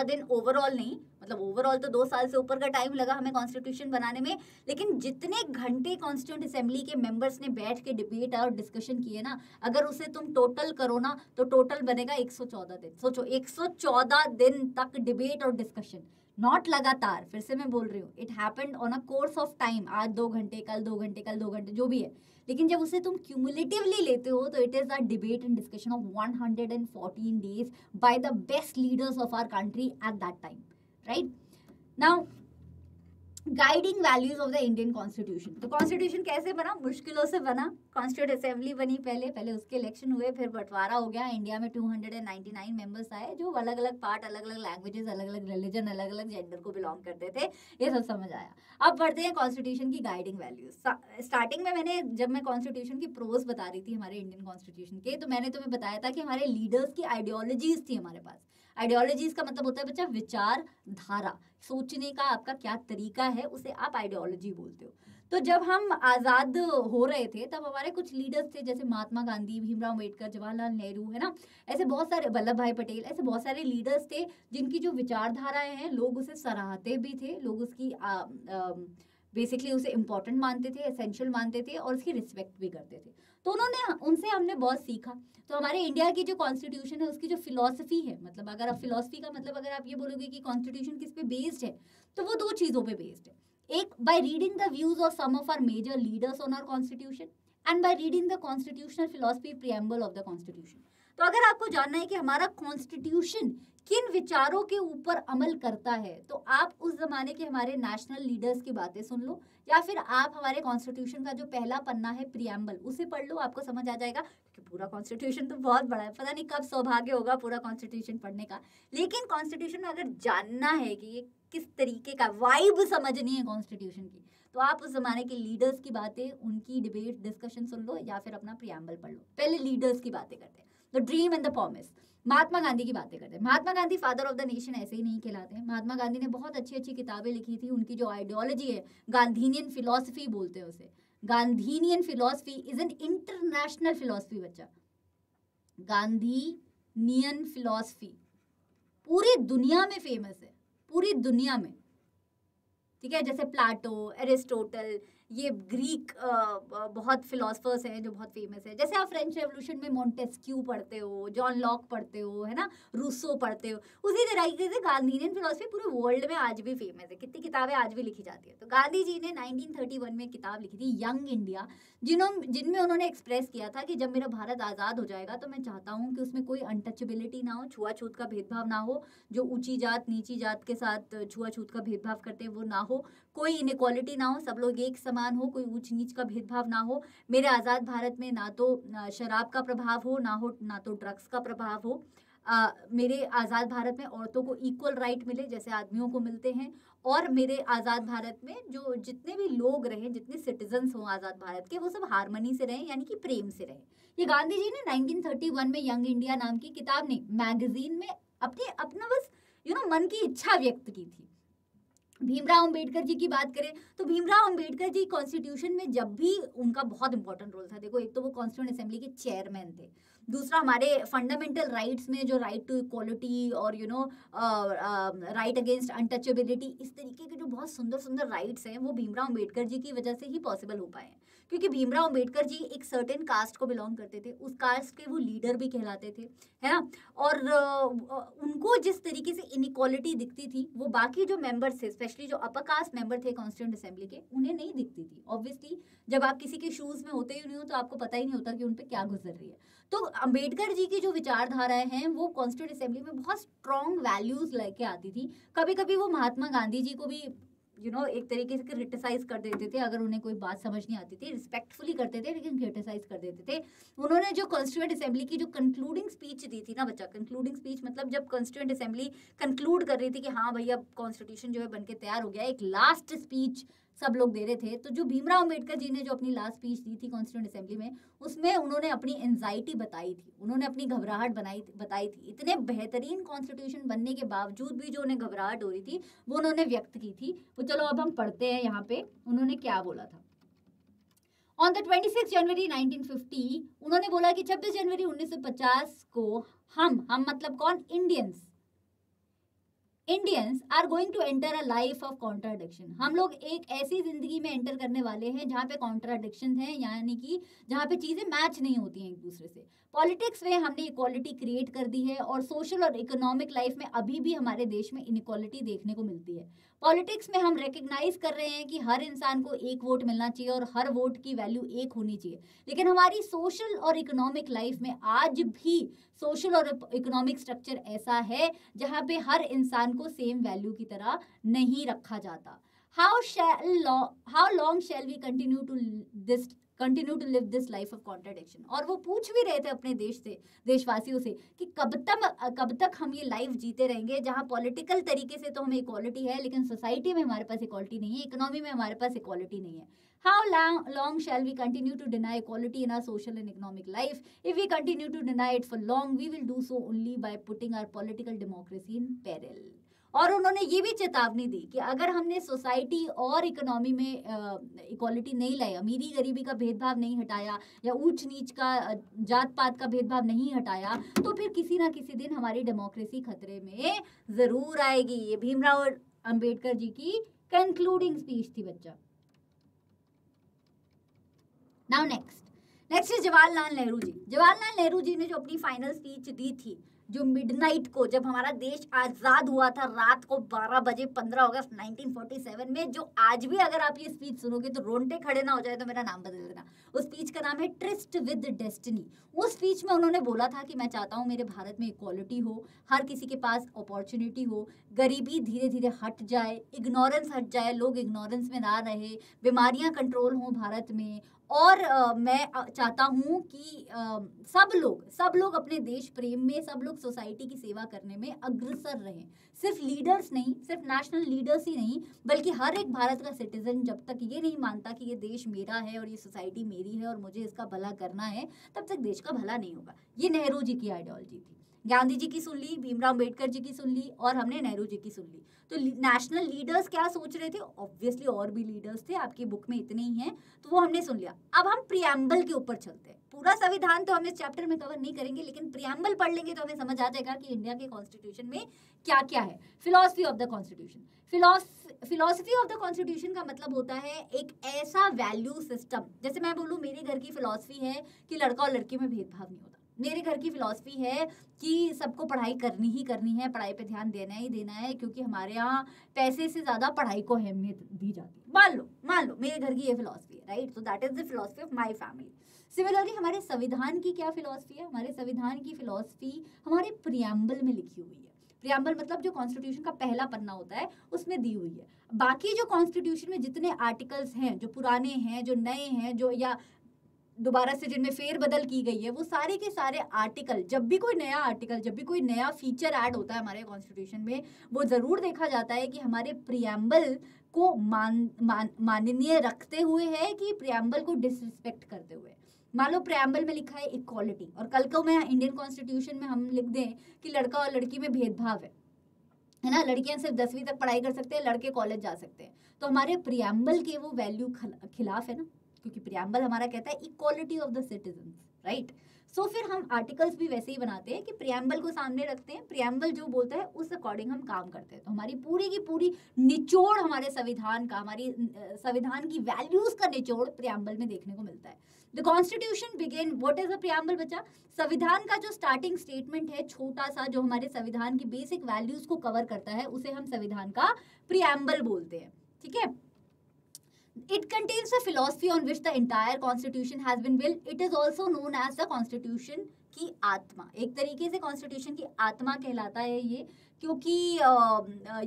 दिन ओवरऑल नहीं, मतलब ओवरऑल तो 2 साल से ऊपर का टाइम लगा हमें कॉन्स्टिट्यूशन बनाने में, लेकिन जितने घंटे कॉन्स्टिट्यूंट असेंबली के मेंबर्स ने बैठ के डिबेट और डिस्कशन किए ना, अगर उसे तुम टोटल करो ना तो टोटल बनेगा 114 दिन। सोचो 114 दिन तक डिबेट और डिस्कशन, नॉट लगातार, फिर से मैं बोल रही हूँ, it happened on a course of time. आज 2 घंटे, कल 2 घंटे, कल 2 घंटे, जो भी है। लेकिन जब उसे तुम क्यूमुलेटिवली लेते हो तो it is a debate and discussion of 114 days by the best leaders of our country at that time, right? Now, guiding values of the Indian constitution. तो कॉन्स्टिट्यूशन कैसे बना? मुश्किलों से बना। कॉन्स्टिट्यूंट असेंबली बनी पहले उसके इलेक्शन हुए, फिर बंटवारा हो गया। इंडिया में 299 मेंबर्स आए, जो अलग अलग पार्ट, अलग अलग लैंग्वेजेस, अलग अलग रिलीजन, अलग अलग जेंडर को बिलोंग करते थे। ये सब समझ आया। अब बढ़ते हैं कॉन्स्टिट्यूशन की गाइडिंग वैल्यूज। स्टार्टिंग में जब मैं कॉन्स्टिट्यूशन की प्रोज बता रही थी हमारे इंडियन कॉन्स्टिट्यूशन के, तो मैंने तुम्हें बताया था कि हमारे लीडर्स की आइडियोलॉजीज थी हमारे पास। आइडियोलॉजीज का मतलब होता है बच्चा विचारधारा, सोचने का आपका क्या तरीका है, उसे आप आइडियोलॉजी बोलते हो। तो जब हम आजाद हो रहे थे तब हमारे कुछ लीडर्स थे, जैसे महात्मा गांधी, भीमराव अम्बेडकर, जवाहरलाल नेहरू, है ना, ऐसे बहुत सारे, वल्लभ भाई पटेल, ऐसे बहुत सारे लीडर्स थे जिनकी जो विचारधाराएं हैं लोग उसे सराहते भी थे, लोग उसकी बेसिकली उसे इम्पोर्टेंट मानते थे, एसेंशियल मानते थे और उसकी रिस्पेक्ट भी करते थे। तो उनसे हमने बहुत सीखा। तो हमारे इंडिया की जो कॉन्स्टिट्यूशन है उसकी जो फिलॉसफी है, मतलब अगर आप फिलॉसफी का मतलब अगर आप ये बोलोगे कि कॉन्स्टिट्यूशन किस पे बेस्ड है, तो वो 2 चीजों पे बेस्ड है। एक, by reading the views of some of our major leaders on our constitution, and by reading the constitutional philosophy preamble of the constitution. तो अगर आपको जानना है कि हमारा कॉन्स्टिट्यूशन किन विचारों के ऊपर अमल करता है, तो आप उस जमाने के हमारे नेशनल लीडर्स की बातें सुन लो, या फिर आप हमारे कॉन्स्टिट्यूशन का जो पहला पन्ना है प्रीएम्बल, उसे पढ़ लो, आपको समझ आ जाएगा। क्योंकि पूरा कॉन्स्टिट्यूशन तो बहुत बड़ा है, पता नहीं कब सौभाग्य होगा पूरा कॉन्स्टिट्यूशन पढ़ने का। लेकिन कॉन्स्टिट्यूशन में अगर जानना है कि ये किस तरीके का वाइब समझनी है कॉन्स्टिट्यूशन की, तो आप उस जमाने के लीडर्स की बातें, उनकी डिबेट डिस्कशन सुन लो, या फिर अपना प्रीएम्बल पढ़ लो। पहले लीडर्स की बातें करते हैं, the dream and the promise. Mahatma Gandhi की बातें करते हैं। Mahatma Gandhi father of the nation ऐसे ही नहीं कहलाते हैं। महात्मा गांधी ने बहुत अच्छी अच्छी किताबें लिखी थी। उनकी जो आइडियोलॉजी है, गांधीनियन फिलॉसफी बोलते हैं उसे। Gandhian philosophy is an international philosophy बच्चा। गांधीनियन फिलॉसफी पूरी दुनिया में फेमस है, पूरी दुनिया में, ठीक है। जैसे प्लाटो, एरिस्टोटल, ये ग्रीक बहुत फिलोसफर्स हैं जो बहुत फेमस है। जैसे आप फ्रेंच रेवोल्यूशन में मोंटेस्क्यू पढ़ते हो, जॉन लॉक पढ़ते हो, है ना, रूसो पढ़ते हो, उसी तरीके से गांधीनियन फिलोसफी पूरे वर्ल्ड में आज भी फेमस है। कितनी किताबें आज भी लिखी जाती है। तो गांधी जी ने 1931 में किताब लिखी थी यंग इंडिया, जिनमें उन्होंने एक्सप्रेस किया था कि जब मेरा भारत आज़ाद हो जाएगा तो मैं चाहता हूँ कि उसमें कोई अनटचेबिलिटी ना हो, छुआछूत का भेदभाव ना हो, जो ऊंची जात नीची जात के साथ छुआछूत का भेदभाव करते हैं वो ना हो, कोई इनइक्वालिटी ना हो, सब लोग एक समान हो, कोई ऊंच नीच का भेदभाव ना हो। मेरे आज़ाद भारत में ना तो शराब का प्रभाव हो, ना तो ड्रग्स का प्रभाव हो। मेरे आज़ाद भारत में औरतों को इक्वल राइट मिले जैसे आदमियों को मिलते हैं। और मेरे आज़ाद भारत में जो जितने भी लोग रहें, जितने सिटीजन्स हों आज़ाद भारत के, वो सब हारमनी से रहें, यानी कि प्रेम से रहें। ये गांधी जी ने 1931 में यंग इंडिया नाम की किताब ने मैगजीन में अपना बस मन की इच्छा व्यक्त की थी। भीमराव अंबेडकर जी की बात करें तो भीमराव अंबेडकर जी कॉन्स्टिट्यूशन में जब भी उनका बहुत इंपॉर्टेंट रोल था। देखो, एक तो वो कॉन्स्टिट्यूंट असेंबली के चेयरमैन थे, दूसरा हमारे फंडामेंटल राइट्स में जो राइट टू इक्वालिटी और राइट अगेंस्ट अनटचेबिलिटी, इस तरीके के जो बहुत सुंदर सुंदर राइट्स हैं वो भीमराव अंबेडकर जी की वजह से ही पॉसिबल हो पाए हैं। क्योंकि भीमराव अंबेडकर जी एक सर्टेन कास्ट को बिलोंग करते थे, उस कास्ट के वो लीडर भी कहलाते थे, है ना। और उनको जिस तरीके से इनइक्वालिटी दिखती थी वो बाकी जो मेंबर्स थे, स्पेशली जो अपर कास्ट मेंबर थे कॉन्स्टिट्यूंट असेंबली के, उन्हें नहीं दिखती थी। ऑब्वियसली जब आप किसी के शूज में होते ही नहीं हो तो आपको पता ही नहीं होता कि उन पे क्या गुजर रही है। तो अंबेडकर जी की जो विचारधाराएं हैं वो कॉन्स्टिट्यूंट असेंबली में बहुत स्ट्रॉन्ग वैल्यूज लेके आती थी। कभी कभी वो महात्मा गांधी जी को भी एक तरीके से क्रिटिसाइज कर देते थे अगर उन्हें कोई बात समझ नहीं आती थी, रिस्पेक्टफुली करते थे लेकिन क्रिटिसाइज कर देते थे। उन्होंने जो कॉन्स्टिट्यूएंट असेंबली की जो कंक्लूडिंग स्पीच दी थी ना बच्चा, कंक्लूडिंग स्पीच मतलब जब कॉन्स्टिट्यूएंट असेंबली कंक्लूड कर रही थी कि हाँ भैया कॉन्स्टिट्यूशन जो है बनके तैयार हो गया, एक लास्ट स्पीच सब लोग दे रहे थे, तो जो भीमराव अम्बेडकर जी ने जो अपनी लास्ट स्पीच दी थी कॉन्स्टिट्यूएंट असेंबली में, उसमें उन्होंने अपनी एंजाइटी बताई थी, उन्होंने अपनी घबराहट बताई थी। इतने बेहतरीन कॉन्स्टिट्यूशन बनने के बावजूद भी जो उन्हें घबराहट हो रही थी वो उन्होंने व्यक्त की थी। तो चलो अब हम पढ़ते हैं यहाँ पे उन्होंने क्या बोला था। ऑन द 26 जनवरी 1950 उन्होंने बोला कि 26 जनवरी 1950 को हम मतलब कौन, Indians are going to enter a life of contradiction. हम लोग एक ऐसी जिंदगी में एंटर करने वाले हैं जहाँ पे कॉन्ट्राडिक्शन है, यानी कि जहाँ पे चीजें मैच नहीं होती हैं एक दूसरे से। पॉलिटिक्स में हमने इक्वालिटी क्रिएट कर दी है और सोशल और इकोनॉमिक लाइफ में अभी भी हमारे देश में इनइक्वालिटी देखने को मिलती है। पॉलिटिक्स में हम रिकग्नाइज कर रहे हैं कि हर इंसान को एक वोट मिलना चाहिए और हर वोट की वैल्यू एक होनी चाहिए, लेकिन हमारी सोशल और इकोनॉमिक लाइफ में आज भी सोशल और इकोनॉमिक स्ट्रक्चर ऐसा है जहाँ पे हर इंसान को सेम वैल्यू की तरह नहीं रखा जाता। How long shall we continue to live this life of contradiction? और वो पूछ भी रहे थे अपने देशवासियों से कि कब तक हम ये लाइफ जीते रहेंगे जहाँ पॉलिटिकल तरीके से तो हमें इक्वालिटी है लेकिन सोसाइटी में हमारे पास इक्वालिटी नहीं है, इकोनॉमी में हमारे पास इक्वालिटी नहीं है। How long shall we continue to deny equality in our social and economic life? If we continue to deny it for long, we will do so only by putting our political democracy in peril. और उन्होंने ये भी चेतावनी दी कि अगर हमने society और economy में इक्वालिटी नहीं लाई, अमीरी गरीबी का भेदभाव नहीं हटाया या ऊंच नीच का जात पात का भेदभाव नहीं हटाया, तो फिर किसी ना किसी दिन हमारी डेमोक्रेसी खतरे में जरूर आएगी। ये भीमराव अंबेडकर जी की कंक्लूडिंग स्पीच थी बच्चा। Now next is Jawaharlal Nehru ji. Jawaharlal Nehru ji ने जो अपनी फाइनल स्पीच दी थी, जो मिडनाइट को, जब हमारा देश आजाद हुआ था, रात को 12 बजे 15 अगस्त 1947 में, जो आज भी अगर आप ये स्पीच सुनोगे तो रोंगटे खड़े ना हो जाए तो मेरा नाम बदल देना। उस स्पीच का नाम है ट्रिस्ट विद डेस्टिनी। उस स्पीच में उन्होंने बोला था कि मैं चाहता हूँ मेरे भारत में इक्वालिटी हो, हर किसी के पास अपॉर्चुनिटी हो, गरीबी धीरे धीरे हट जाए, इग्नोरेंस हट जाए, लोग इग्नोरेंस में ना रहे, बीमारियां कंट्रोल हों भारत में, और मैं चाहता हूँ कि सब लोग अपने देश प्रेम में, सब लोग सोसाइटी की सेवा करने में अग्रसर रहें। सिर्फ लीडर्स नहीं, सिर्फ नेशनल लीडर्स ही नहीं, बल्कि हर एक भारत का सिटीजन जब तक ये नहीं मानता कि ये देश मेरा है और ये सोसाइटी मेरी है और मुझे इसका भला करना है, तब तक देश का भला नहीं होगा। ये नेहरू जी की आइडियोलॉजी थी। गांधी जी की सुन ली, भीमराव अम्बेडकर जी की सुन ली, और हमने नेहरू जी की सुन ली। तो नेशनल लीडर्स क्या सोच रहे थे, ऑब्वियसली और भी लीडर्स थे, आपकी बुक में इतने ही हैं, तो वो हमने सुन लिया। अब हम प्रियम्बल के ऊपर चलते हैं। पूरा संविधान तो हम इस चैप्टर में कवर नहीं करेंगे, लेकिन प्रियम्बल पढ़ लेंगे तो हमें समझ आ जाएगा कि इंडिया के कॉन्स्टिट्यूशन में क्या क्या है। Philosophy of the constitution. Philosophy of the constitution का मतलब होता है एक ऐसा वैल्यू सिस्टम, जैसे मैं बोलूँ मेरे घर की फिलॉसफी है कि लड़का और लड़की में भेदभाव नहीं होता। मेरे घर की फिलॉसफी है कि सबको पढ़ाई करनी ही करनी है, पढ़ाई पे ध्यान देना ही देना है, क्योंकि हमारे यहाँ पैसे से ज़्यादा पढ़ाई को अहमियत दी जाती है। मान लो मेरे घर की ये फिलॉसफी है, right? So that is the philosophy of my family. Similarly हमारे संविधान की क्या फिलॉसफी है? हमारे संविधान की फिलॉसफी हमारे प्रियम्बल में लिखी हुई है। प्रियम्बल मतलब जो कॉन्स्टिट्यूशन का पहला पन्ना होता है उसमें दी हुई है। बाकी जो कॉन्स्टिट्यूशन में जितने आर्टिकल्स हैं, जो पुराने हैं, जो नए हैं, जो या दोबारा से जिनमें फेरबदल की गई है, वो सारे के सारे आर्टिकल, जब भी कोई नया फीचर ऐड होता है हमारे कॉन्स्टिट्यूशन में, वो ज़रूर देखा जाता है कि हमारे प्रियम्बल को माननीय रखते हुए है कि प्रियम्बल को डिसरिस्पेक्ट करते हुए। मान लो प्रियम्बल में लिखा है इक्वालिटी, और कल को मैं इंडियन कॉन्स्टिट्यूशन में हम लिख दें कि लड़का और लड़की में भेदभाव है ना, लड़कियां सिर्फ 10वीं तक पढ़ाई कर सकते हैं, लड़के कॉलेज जा सकते हैं, तो हमारे प्रियम्बल के वो वैल्यू खिलाफ है ना, क्योंकि प्रियम्बल हमारा कहता है equality of the citizen, right? So फिर हम आर्टिकल्स भी वैसे ही बनाते हैं कि प्रियम्बल को सामने रखते हैं, प्रियम्बल जो बोलता है उस अकॉर्डिंग हम काम करते हैं। तो हमारी पूरी की पूरी निचोड़ हमारे संविधान का, हमारी संविधान की वैल्यूज का निचोड़ प्रियम्बल में देखने को मिलता है। The constitution began, what is the preamble बच्चा? संविधान का जो स्टार्टिंग स्टेटमेंट है, छोटा सा, जो हमारे संविधान की बेसिक वैल्यूज को कवर करता है, उसे हम संविधान का प्रियम्बल बोलते हैं, ठीक है? It contains a philosophy on which the entire constitution has been built. It is also known as the constitution की आत्मा, एक तरीके से कॉन्स्टिट्यूशन की आत्मा कहलाता है ये, क्योंकि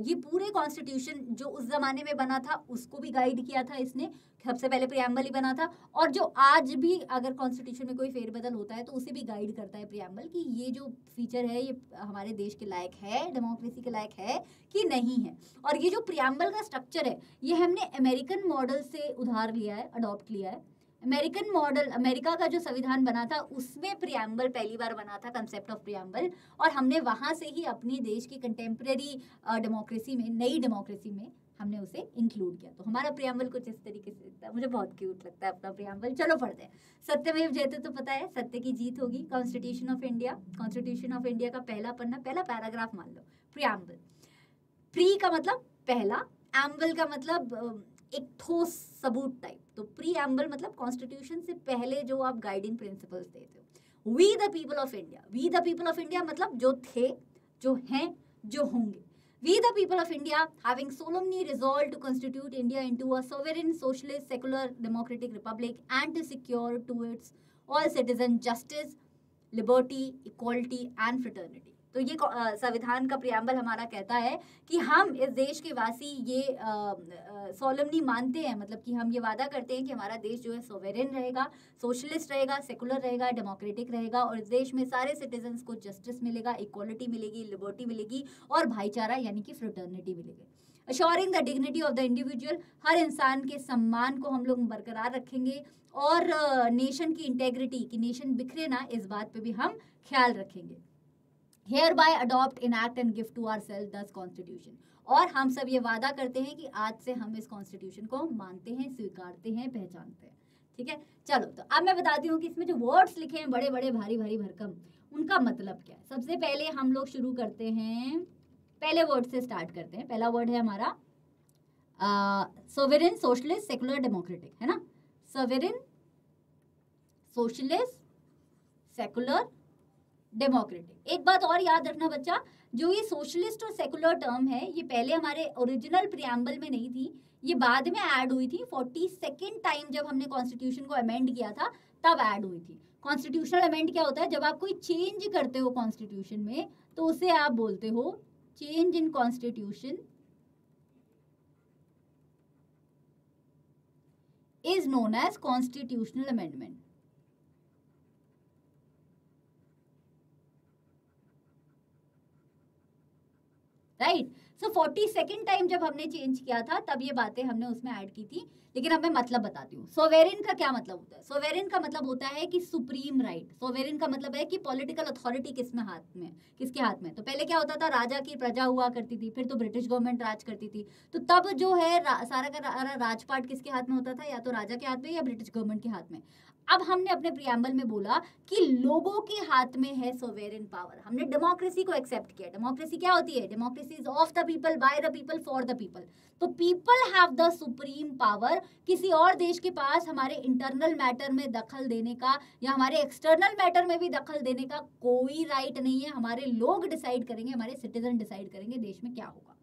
ये पूरे कॉन्स्टिट्यूशन जो उस जमाने में बना था उसको भी गाइड किया था इसने, सबसे पहले प्रियम्बल ही बना था, और जो आज भी अगर कॉन्स्टिट्यूशन में कोई फेरबदल होता है तो उसे भी गाइड करता है प्रियम्बल कि ये जो फीचर है ये हमारे देश के लायक है, डेमोक्रेसी के लायक है कि नहीं है। और ये जो प्रियम्बल का स्ट्रक्चर है ये हमने अमेरिकन मॉडल से उधार लिया है, अडॉप्ट किया है। अमेरिकन मॉडल, अमेरिका का जो संविधान बना था उसमें प्रियम्बल पहली बार बना था, कंसेप्ट ऑफ प्रियम्बल, और हमने वहां से ही अपनी देश की कंटेम्प्रेरी डेमोक्रेसी में, नई डेमोक्रेसी में हमने उसे इंक्लूड किया। तो हमारा प्रियम्बल कुछ इस तरीके से दिखता है, मुझे बहुत क्यूट लगता है अपना प्रियम्बल। चलो पढ़ते हैं। सत्यमेव जयते तो पता है, सत्य की जीत होगी। Constitution of India, constitution of India का पहला पन्ना, पहला पैराग्राफ मान लो, प्रियम्बल। प्री का मतलब पहला, एम्बल का मतलब एक ठोस सबूत टाइप। तो प्रीएम्बल मतलब कॉन्स्टिट्यूशन से पहले जो आप गाइडिंग प्रिंसिपल्स देते हो। We the people of India, we the people of India मतलब जो थे, जो हैं, जो होंगे। We the people of India, having solemnly resolved to constitute India into a sovereign, socialist, secular, democratic republic and to secure to its all citizens justice, liberty, equality and fraternity. तो ये संविधान का प्रियम्बल हमारा कहता है कि हम इस देश के वासी ये सोलमली मानते हैं, मतलब कि हम ये वादा करते हैं कि हमारा देश जो है सोवेरेन रहेगा, सोशलिस्ट रहेगा, सेकुलर रहेगा, डेमोक्रेटिक रहेगा, और इस देश में सारे सिटीजन्स को जस्टिस मिलेगा, इक्वालिटी मिलेगी, लिबर्टी मिलेगी और भाईचारा यानी कि फ्रेटर्निटी मिलेगी। Assuring the dignity of the individual, हर इंसान के सम्मान को हम लोग बरकरार रखेंगे, और नेशन की इंटेग्रिटी, कि नेशन बिखरे ना, इस बात पे भी हम ख्याल रखेंगे। hereby adopt, enact and give to ourselves thus constitution, और हम सब ये वादा करते हैं कि आज से हम इस कॉन्स्टिट्यूशन को मानते हैं, स्वीकारते हैं, पहचानते हैं। ठीक है, चलो तो अब मैं बताती हूँ कि इसमें जो वर्ड्स लिखे हैं बड़े बड़े भारी भारी भरकम, उनका मतलब क्या है। सबसे पहले हम लोग शुरू करते हैं, पहले वर्ड से स्टार्ट करते हैं। पहला वर्ड है हमारा सोवेरेन, सोशलिस्ट, सेकुलर, डेमोक्रेटिक, है ना। सोवेरेन, सोशलिस्ट, सेकुलर, डेमोक्रेटिक। एक बात और याद रखना बच्चा, जो ये सोशलिस्ट और सेकुलर टर्म है ये पहले हमारे ओरिजिनल प्रियम्बल में नहीं थी, ये बाद में ऐड हुई थी। 42nd टाइम जब हमने कॉन्स्टिट्यूशन को अमेंड किया था तब ऐड हुई थी। कॉन्स्टिट्यूशनल अमेंड क्या होता है, जब आप कोई चेंज करते हो कॉन्स्टिट्यूशन में तो उसे आप बोलते हो change in constitution is known as constitutional amendment. Right, so 42nd time जब हमने चेंज किया था तब ये बातें हमने उसमें ऐड की थी। लेकिन अब मैं मतलब बताती हूँ। सोवेरेन का क्या मतलब होता है। सोवेरेन का मतलब होता है कि सुप्रीम राइट। सोवेरेन का मतलब है कि पॉलिटिकल अथॉरिटी किसमें हाथ में, किसके हाथ में। तो पहले क्या होता था, राजा की प्रजा हुआ करती थी, फिर तो ब्रिटिश गवर्नमेंट राज करती थी। तो तब जो है सारा का राजपाट किसके हाथ में होता था, या तो राजा के हाथ में या ब्रिटिश गवर्नमेंट के हाथ में। अब हमने अपने प्रियम्बल में बोला कि लोगों के हाथ में है सोवेरेन पावर। हमने डेमोक्रेसी को एक्सेप्ट किया। डेमोक्रेसी क्या होती है, democracy is of the people, by the people, for the people. तो people have the supreme power. किसी और देश के पास हमारे इंटरनल मैटर में दखल देने का या हमारे एक्सटर्नल मैटर में भी दखल देने का कोई राइट नहीं है। हमारे लोग डिसाइड करेंगे, हमारे सिटीजन डिसाइड करेंगे देश में क्या होगा।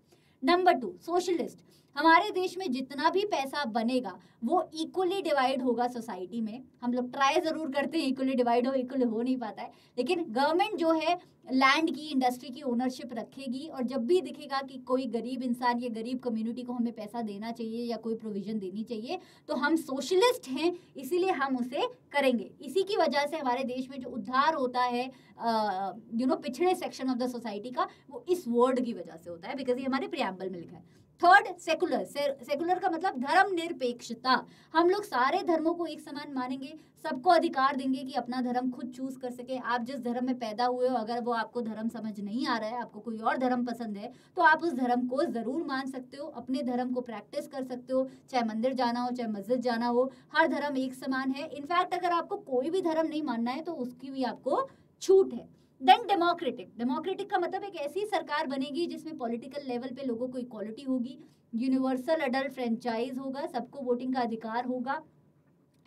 Number 2, socialist. हमारे देश में जितना भी पैसा बनेगा वो इक्वली डिवाइड होगा सोसाइटी में। हम लोग ट्राई जरूर करते हैं इक्वली डिवाइड हो, इक्वली हो नहीं पाता है। लेकिन गवर्नमेंट जो है लैंड की, इंडस्ट्री की ओनरशिप रखेगी, और जब भी दिखेगा कि कोई गरीब इंसान या गरीब कम्युनिटी को हमें पैसा देना चाहिए या कोई प्रोविजन देनी चाहिए तो हम सोशलिस्ट हैं, इसीलिए हम उसे करेंगे। इसी की वजह से हमारे देश में जो उद्धार होता है पिछड़े सेक्शन ऑफ द सोसाइटी का, वो इस वर्ड की वजह से होता है, बिकॉज ये हमारे प्रियम्बल में लिखा है। Third, secular. सेकुलर का मतलब धर्मनिरपेक्षता। हम लोग सारे धर्मों को एक समान मानेंगे, सबको अधिकार देंगे कि अपना धर्म खुद चूज कर सके। आप जिस धर्म में पैदा हुए हो, अगर वो आपको धर्म समझ नहीं आ रहा है, आपको कोई और धर्म पसंद है, तो आप उस धर्म को जरूर मान सकते हो, अपने धर्म को प्रैक्टिस कर सकते हो, चाहे मंदिर जाना हो, चाहे मस्जिद जाना हो, हर धर्म एक समान है। इनफैक्ट अगर आपको कोई भी धर्म नहीं मानना है तो उसकी भी आपको छूट है। Then democratic. डेमोक्रेटिक का मतलब एक ऐसी सरकार बनेगी जिसमें पॉलिटिकल लेवल पे लोगों को इक्वालिटी होगी, यूनिवर्सल अडल्ट फ्रेंचाइज होगा, सबको वोटिंग का अधिकार होगा,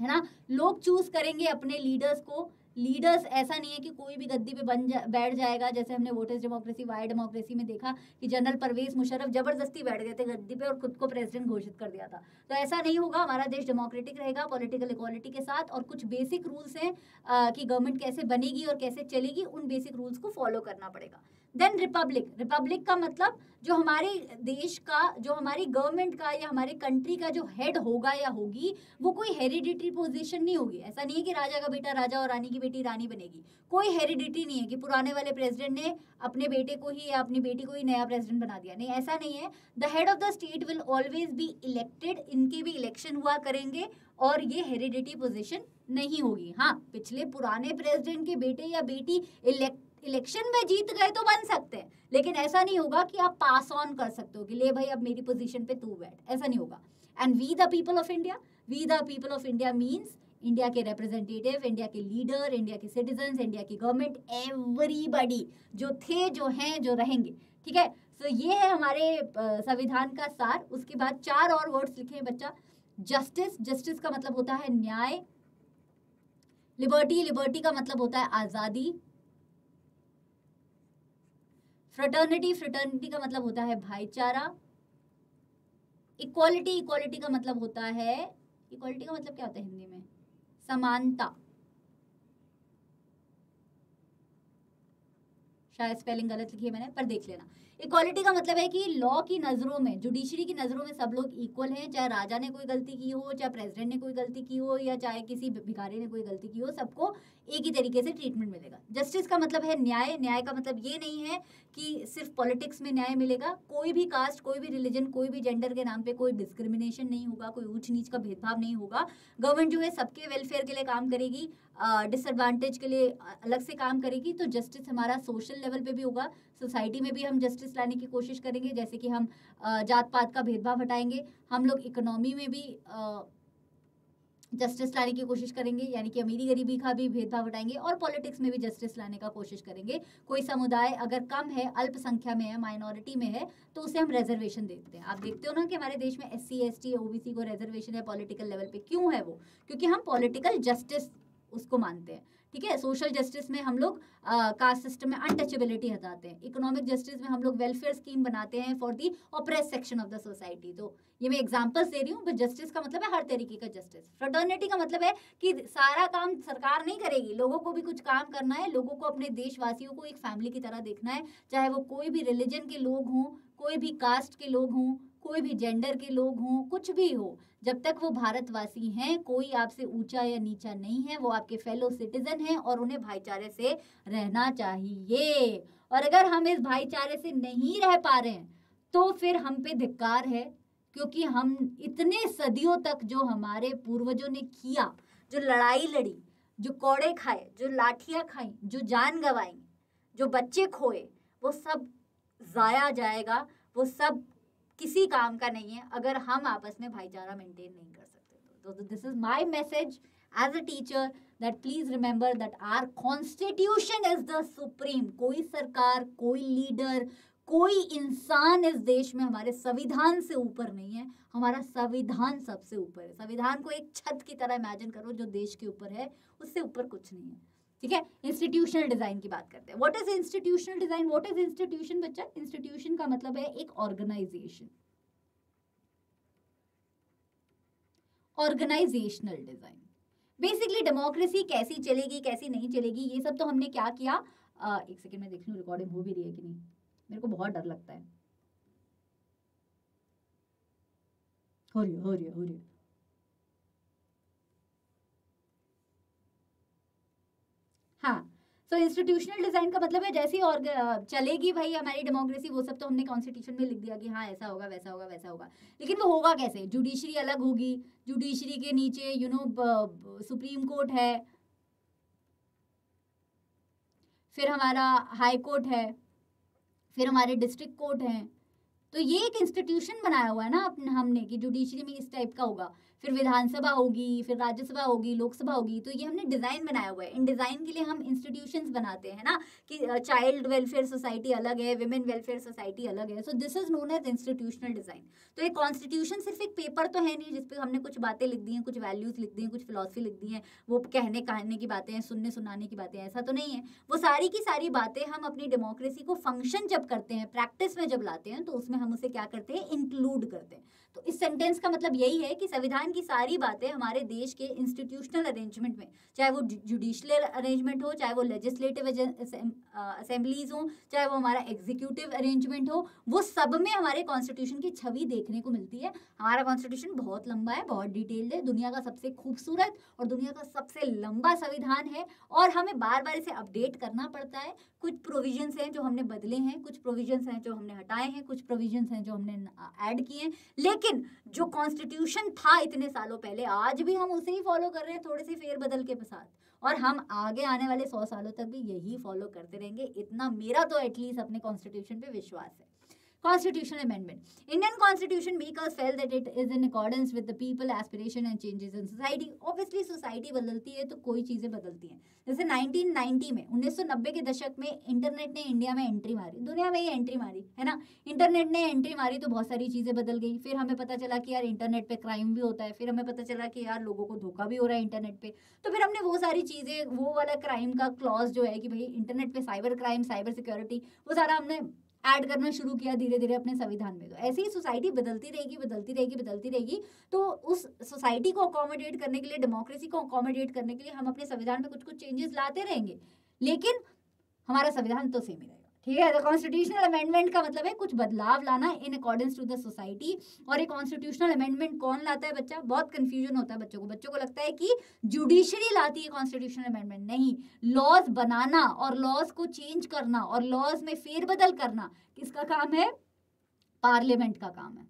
है ना। लोग चूज करेंगे अपने लीडर्स को, लीडर्स ऐसा नहीं है कि कोई भी गद्दी पे बैठ जाएगा, जैसे हमने वोटर्स डेमोक्रेसी वाई डेमोक्रेसी में देखा कि जनरल परवेज मुशर्रफ जबरदस्ती बैठ गए थे गद्दी पे और खुद को प्रेसिडेंट घोषित कर दिया था। तो ऐसा नहीं होगा, हमारा देश डेमोक्रेटिक रहेगा पॉलिटिकल इक्वालिटी के साथ, और कुछ बेसिक रूल्स हैं कि गवर्नमेंट कैसे बनेगी और कैसे चलेगी, उन बेसिक रूल्स को फॉलो करना पड़ेगा। देन रिपब्लिक, रिपब्लिक का मतलब जो हमारे देश का, जो हमारी गवर्नमेंट का या हमारे कंट्री का जो हेड होगा या होगी, वो कोई हेरिडिटरी पोजीशन नहीं होगी। ऐसा नहीं है कि राजा का बेटा राजा और रानी की बेटी रानी बनेगी, कोई हेरिडिटी नहीं है कि पुराने वाले प्रेसिडेंट ने अपने बेटे को ही या अपनी बेटी को ही नया प्रेसिडेंट बना दिया, नहीं, ऐसा नहीं है। The head of the state will always be elected, इनके भी इलेक्शन हुआ करेंगे और ये हेरिडिटरी पोजीशन नहीं होगी। हाँ, पिछले पुराने प्रेसिडेंट के बेटे या बेटी इलेक्शन में जीत गए तो बन सकते हैं, लेकिन ऐसा नहीं होगा कि आप पास ऑन कर सकते हो कि ले भाई अब मेरी पोजीशन पे तू बैठ, ऐसा नहीं होगा। And we the people of India, we the people of India means India के रिप्रेजेंटेटिव, इंडिया के लीडर, इंडिया के सिटीजन्स, इंडिया की गवर्नमेंट, एवरीबॉडी जो थे, जो हैं, जो रहेंगे। ठीक है, तो ये है हमारे संविधान का सार। उसके बाद 4 और वर्ड्स लिखे हैं बच्चा। जस्टिस, जस्टिस का मतलब होता है न्याय। लिबर्टी, लिबर्टी का मतलब होता है आजादी। फ्रेटर्निटी, फ्रेटर्निटी का मतलब होता है भाईचारा। इक्वालिटी, इक्वालिटी का मतलब होता है, इक्वालिटी का मतलब क्या होता है हिंदी में? समानता। शायद स्पेलिंग गलत लिखी है मैंने, पर देख लेना। इक्वालिटी का मतलब है कि लॉ की नजरों में, जुडिशरी की नजरों में सब लोग इक्वल हैं, चाहे राजा ने कोई गलती की हो, चाहे प्रेसिडेंट ने कोई गलती की हो, या चाहे किसी भिखारी ने कोई गलती की हो, सबको एक ही तरीके से ट्रीटमेंट मिलेगा। जस्टिस का मतलब है न्याय। न्याय का मतलब ये नहीं है कि सिर्फ पॉलिटिक्स में न्याय मिलेगा, कोई भी कास्ट, कोई भी रिलीजन, कोई भी जेंडर के नाम पे कोई डिस्क्रिमिनेशन नहीं होगा, कोई ऊंच नीच का भेदभाव नहीं होगा। गवर्नमेंट जो है सबके वेलफेयर के लिए काम करेगी, डिसएडवांटेज के लिए अलग से काम करेगी। तो जस्टिस हमारा सोशल लेवल पे भी होगा, सोसाइटी में भी हम जस्टिस लाने की कोशिश करेंगे, जैसे कि हम जात पात का भेदभाव हटाएंगे। हम लोग इकोनॉमी में भी जस्टिस लाने की कोशिश करेंगे, यानी कि अमीरी गरीबी का भी भेदभाव हटाएंगे, और पॉलिटिक्स में भी जस्टिस लाने का कोशिश करेंगे। कोई समुदाय अगर कम है, अल्पसंख्या में है, माइनॉरिटी में है, तो उसे हम रिजर्वेशन देते हैं। आप देखते हो ना कि हमारे देश में SC ST OBC को रिजर्वेशन है पॉलिटिकल लेवल पे। क्यों है वो? क्योंकि हम पॉलिटिकल जस्टिस उसको मानते हैं। ठीक है, सोशल जस्टिस में हम लोग कास्ट सिस्टम में अनटचेबिलिटी हटाते हैं। इकोनॉमिक जस्टिस में हम लोग वेलफेयर स्कीम बनाते हैं for the oppress section of the society. तो ये मैं एग्जांपल्स दे रही हूँ, बट जस्टिस का मतलब है हर तरीके का जस्टिस। फ्रेटर्निटी का मतलब है कि सारा काम सरकार नहीं करेगी, लोगों को भी कुछ काम करना है, लोगों को अपने देशवासियों को एक फैमिली की तरह देखना है, चाहे वो कोई भी रिलीजन के लोग हों, कोई भी कास्ट के लोग हों, कोई भी जेंडर के लोग हों, कुछ भी हो, जब तक वो भारतवासी हैं, कोई आपसे ऊंचा या नीचा नहीं है, वो आपके फेलो सिटीजन हैं और उन्हें भाईचारे से रहना चाहिए। और अगर हम इस भाईचारे से नहीं रह पा रहे हैं तो फिर हम पे धिक्कार है, क्योंकि हम इतने सदियों तक जो हमारे पूर्वजों ने किया, जो लड़ाई लड़ी, जो कोड़े खाए, जो लाठियां खाई, जो जान गंवाई, जो बच्चे खोए, वो सब जाया जाएगा, वो सब किसी काम का नहीं है अगर हम आपस में भाईचारा मेंटेन नहीं कर सकते। तो this is my message as a teacher, that please remember that our constitution is the supreme. कोई सरकार, कोई लीडर, कोई इंसान इस देश में हमारे संविधान से ऊपर नहीं है, हमारा संविधान सबसे ऊपर है। संविधान को एक छत की तरह इमेजिन करो जो देश के ऊपर है, उससे ऊपर कुछ नहीं है। ठीक है, इंस्टीट्यूशनल डिजाइन की बात करते हैं। What is institutional design? What is institution बच्चा? इंस्टीट्यूशन का मतलब है एक organisation, organisational design. Basically democracy कैसी चलेगी, कैसी नहीं चलेगी, ये सब तो हमने क्या किया। एक सेकेंड में देख लूं रिकॉर्डिंग हो भी रही है कि नहीं, मेरे को बहुत डर लगता है। हो रही है। हाँ, तो इंस्टीट्यूशनल डिजाइन का मतलब है जैसी और चलेगी भाई हमारी डेमोक्रेसी, वो सब तो हमने कॉन्स्टिट्यूशन में लिख दिया कि हाँ ऐसा होगा, वैसा होगा, वैसा होगा। लेकिन वो होगा कैसे? जुडिशरी अलग होगी, जुडिशरी के नीचे सुप्रीम कोर्ट है, फिर हमारा हाई कोर्ट है, फिर हमारे डिस्ट्रिक्ट कोर्ट हैं। तो ये एक इंस्टीट्यूशन बनाया हुआ है ना हमने कि जुडिशरी में इस टाइप का होगा। फिर विधानसभा होगी, फिर राज्यसभा होगी, लोकसभा होगी। तो ये हमने डिज़ाइन बनाया हुआ है। इन डिज़ाइन के लिए हम इंस्टीट्यूशंस बनाते हैं ना, कि चाइल्ड वेलफेयर सोसाइटी अलग है, विमेन वेलफेयर सोसाइटी अलग है। So this is known as institutional design. तो एक कॉन्स्टिट्यूशन सिर्फ एक पेपर तो है नहीं जिसपे हमने कुछ बातें लिख दी हैं, कुछ वैल्यूज लिख दी हैं, कुछ फिलॉसफी लिख दी हैं, वो कहने की बातें हैं, सुनने सुनाने की बातें हैं, ऐसा तो नहीं है। वो सारी की सारी बातें हम अपनी डेमोक्रेसी को फंक्शन जब करते हैं, प्रैक्टिस में जब लाते हैं, तो उसमें हम उसे क्या करते हैं, इंक्लूड करते हैं। तो इस सेंटेंस का मतलब यही है कि संविधान की सारी बातें हमारे देश के इंस्टीट्यूशनल अरेंजमेंट में, चाहे वो जुडिशियल अरेंजमेंट हो, चाहे वो लेजिस्लेटिव असेंबलीज हो, चाहे वो हमारा एग्जीक्यूटिव अरेंजमेंट हो, वो सब में हमारे कॉन्स्टिट्यूशन की छवि देखने को मिलती है। हमारा कॉन्स्टिट्यूशन बहुत लंबा है, बहुत डिटेल्ड है, दुनिया का सबसे खूबसूरत और दुनिया का सबसे लंबा संविधान है, और हमें बार बार इसे अपडेट करना पड़ता है। कुछ प्रोविजंस हैं जो हमने बदले हैं, कुछ प्रोविजंस हैं जो हमने हटाए हैं, कुछ प्रोविजंस हैं जो हमने ऐड किए हैं, लेकिन जो कॉन्स्टिट्यूशन था इतने सालों पहले, आज भी हम उसे ही फॉलो कर रहे हैं, थोड़े से फेरबदल के साथ, और हम आगे आने वाले 100 सालों तक भी यही फॉलो करते रहेंगे। इतना मेरा तो एटलीस्ट अपने कॉन्स्टिट्यूशन पे विश्वास है। Constitutional amendment. Indian Constitution makers felt that it is in accordance with the people aspiration and changes in society. Obviously society बदलती है तो कोई चीज़ें बदलती हैं। जैसे 1990 में 1990 के दशक में इंटरनेट ने इंडिया में एंट्री मारी, दुनिया में ही एंट्री मारी है ना। इंटरनेट ने एंट्री मारी तो बहुत सारी चीज़ें बदल गई। फिर हमें पता चला कि यार इंटरनेट पे क्राइम भी होता है, फिर हमें पता चला कि यार लोगों को धोखा भी हो रहा है इंटरनेट पे। तो फिर हमने वो सारी चीज़ें, वो वाला क्राइम का क्लॉज जो है कि भाई इंटरनेट पे साइबर क्राइम, साइबर सिक्योरिटी, वो सारा हमने ऐड करना शुरू किया धीरे धीरे अपने संविधान में। तो ऐसे ही सोसाइटी बदलती रहेगी, बदलती रहेगी, बदलती रहेगी। तो उस सोसाइटी को अकोमोडेट करने के लिए, डेमोक्रेसी को अकोमोडेट करने के लिए हम अपने संविधान में कुछ कुछ चेंजेस लाते रहेंगे, लेकिन हमारा संविधान तो सेम ही रहेगा। ठीक है, तो कॉन्स्टिट्यूशनल अमेंडमेंट का मतलब है कुछ बदलाव लाना in accordance to the society. और ये कॉन्स्टिट्यूशनल अमेंडमेंट कौन लाता है बच्चा? बहुत कंफ्यूजन होता है बच्चों को लगता है कि जुडिशरी लाती है कॉन्स्टिट्यूशनल अमेंडमेंट। नहीं, लॉज बनाना और लॉज को चेंज करना और लॉज में फेरबदल करना किसका काम है? पार्लियामेंट का काम है।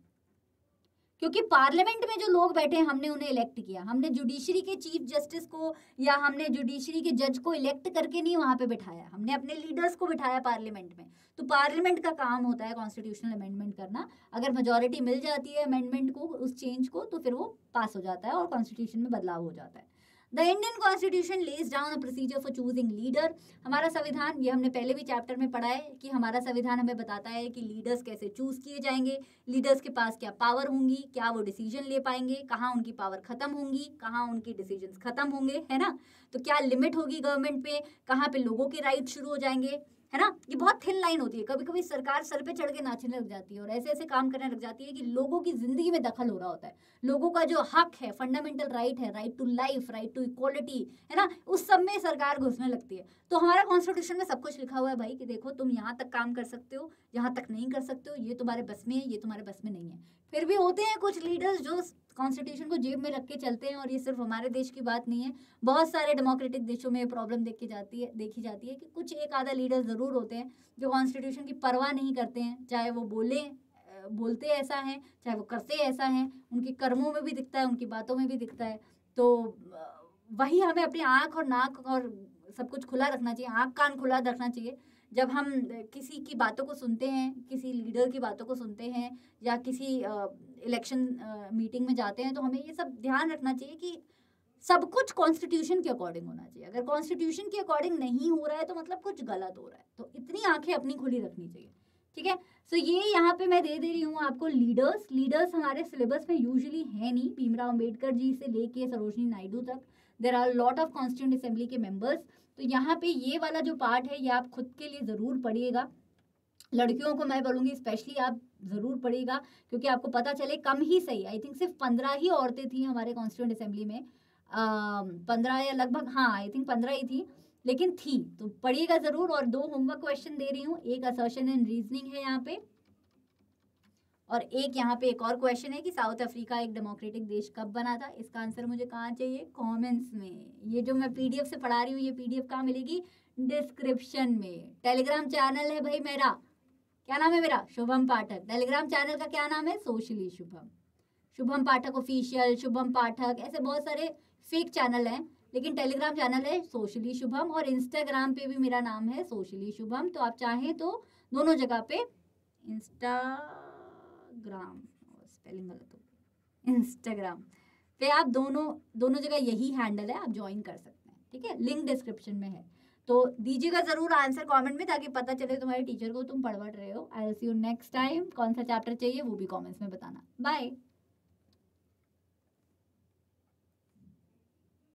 क्योंकि पार्लियामेंट में जो लोग बैठे हैं, हमने उन्हें इलेक्ट किया। हमने जुडिशरी के चीफ जस्टिस को या हमने जुडिशरी के जज को इलेक्ट करके नहीं वहां पे बिठाया, हमने अपने लीडर्स को बिठाया पार्लियामेंट में। तो पार्लियामेंट का काम होता है कॉन्स्टिट्यूशनल अमेंडमेंट करना। अगर मेजोरिटी मिल जाती है अमेंडमेंट को, उस चेंज को, तो फिर वो पास हो जाता है और कॉन्स्टिट्यूशन में बदलाव हो जाता है। The Indian constitution lays down a procedure for choosing leader. हमारा संविधान, ये हमने पहले भी चैप्टर में पढ़ा है कि हमारा संविधान हमें बताता है कि लीडर्स कैसे चूज किए जाएंगे, लीडर्स के पास क्या पावर होंगी, क्या वो डिसीजन ले पाएंगे, कहाँ उनकी पावर खत्म होंगी, कहाँ उनकी डिसीजंस खत्म होंगे, है ना। तो क्या लिमिट होगी गवर्नमेंट पे, कहाँ पे लोगों के राइट शुरू हो जाएंगे, है ना। ये बहुत थिन लाइन होती है। कभी कभी सरकार सर पे चढ़ के नाचने लग जाती है और ऐसे ऐसे काम करने लग जाती है कि लोगों की जिंदगी में दखल हो रहा होता है। लोगों का जो हक है, फंडामेंटल राइट है, right to life, right to equality, है ना, उस सब में सरकार घुसने लगती है। तो हमारा कॉन्स्टिट्यूशन में सब कुछ लिखा हुआ है भाई कि देखो तुम यहाँ तक काम कर सकते हो, यहाँ तक नहीं कर सकते हो, ये तुम्हारे बस में है, ये तुम्हारे बस में नहीं है। फिर भी होते हैं कुछ लीडर्स जो कॉन्स्टिट्यूशन को जेब में रख के चलते हैं, और ये सिर्फ हमारे देश की बात नहीं है, बहुत सारे डेमोक्रेटिक देशों में प्रॉब्लम देखी जाती है कि कुछ एक आधा लीडर ज़रूर होते हैं जो कॉन्स्टिट्यूशन की परवाह नहीं करते हैं, चाहे वो बोलते ऐसा हैं, चाहे वो करते ऐसा हैं, उनके कर्मों में भी दिखता है, उनकी बातों में भी दिखता है। तो वही हमें अपनी आँख और नाक और सब कुछ खुला रखना चाहिए, आँख कान खुला रखना चाहिए जब हम किसी की बातों को सुनते हैं, किसी लीडर की बातों को सुनते हैं, या किसी इलेक्शन मीटिंग में जाते हैं। तो हमें ये सब ध्यान रखना चाहिए कि सब कुछ कॉन्स्टिट्यूशन के अकॉर्डिंग होना चाहिए। अगर कॉन्स्टिट्यूशन के अकॉर्डिंग नहीं हो रहा है तो मतलब कुछ गलत हो रहा है। तो इतनी आंखें अपनी खुली रखनी चाहिए। ठीक है, सो ये यहाँ पे मैं दे रही हूँ आपको लीडर्स हमारे सिलेबस में यूजुअली है नहीं। भीमराव अंबेडकर जी से लेके सरोजनी नायडू तक there are lot of constituent assembly के मेंबर्स। तो यहाँ पे ये वाला जो पार्ट है ये आप खुद के लिए ज़रूर पढ़िएगा। लड़कियों को मैं बोलूँगी स्पेशली आप ज़रूर पढ़िएगा, क्योंकि आपको पता चले कम ही सही, आई थिंक सिर्फ 15 ही औरतें थी हमारे कॉन्स्टिट्यूएंट असेंबली में, 15 या लगभग, हाँ आई थिंक 15 ही थी, लेकिन थी। तो पढ़िएगा ज़रूर। और 2 होमवर्क क्वेश्चन दे रही हूँ, एक असर्शन एंड रीजनिंग है यहाँ पे, और एक यहाँ पे एक और क्वेश्चन है कि साउथ अफ्रीका एक डेमोक्रेटिक देश कब बना था। इसका आंसर मुझे कहाँ चाहिए? कमेंट्स में। ये जो मैं पीडीएफ से पढ़ा रही हूँ, ये पीडीएफ कहाँ मिलेगी? डिस्क्रिप्शन में। टेलीग्राम चैनल है भाई मेरा, क्या नाम है मेरा? शुभम पाठक। टेलीग्राम चैनल का क्या नाम है? सोशली शुभम, शुभम पाठक ऑफिशियल, शुभम पाठक, ऐसे बहुत सारे फेक चैनल हैं, लेकिन टेलीग्राम चैनल है सोशली शुभम, और इंस्टाग्राम पे भी मेरा नाम है सोशली शुभम। तो आप चाहें तो दोनों जगह पे, इंस्टाग्राम, स्पेलिंग गलत हो, इंस्टाग्राम, पे आप दोनों जगह यही हैंडल है, आप ज्वाइन कर सकते हैं, ठीक है, लिंक डिस्क्रिप्शन में है। तो दीजिएगा जरूर आंसर कमेंट में, ताकि पता चले तुम्हारे टीचर को तुम पढ़ रहे हो। I will see you next time. कौन सा चैप्टर चाहिए वो भी कमेंट्स में बताना। बाय।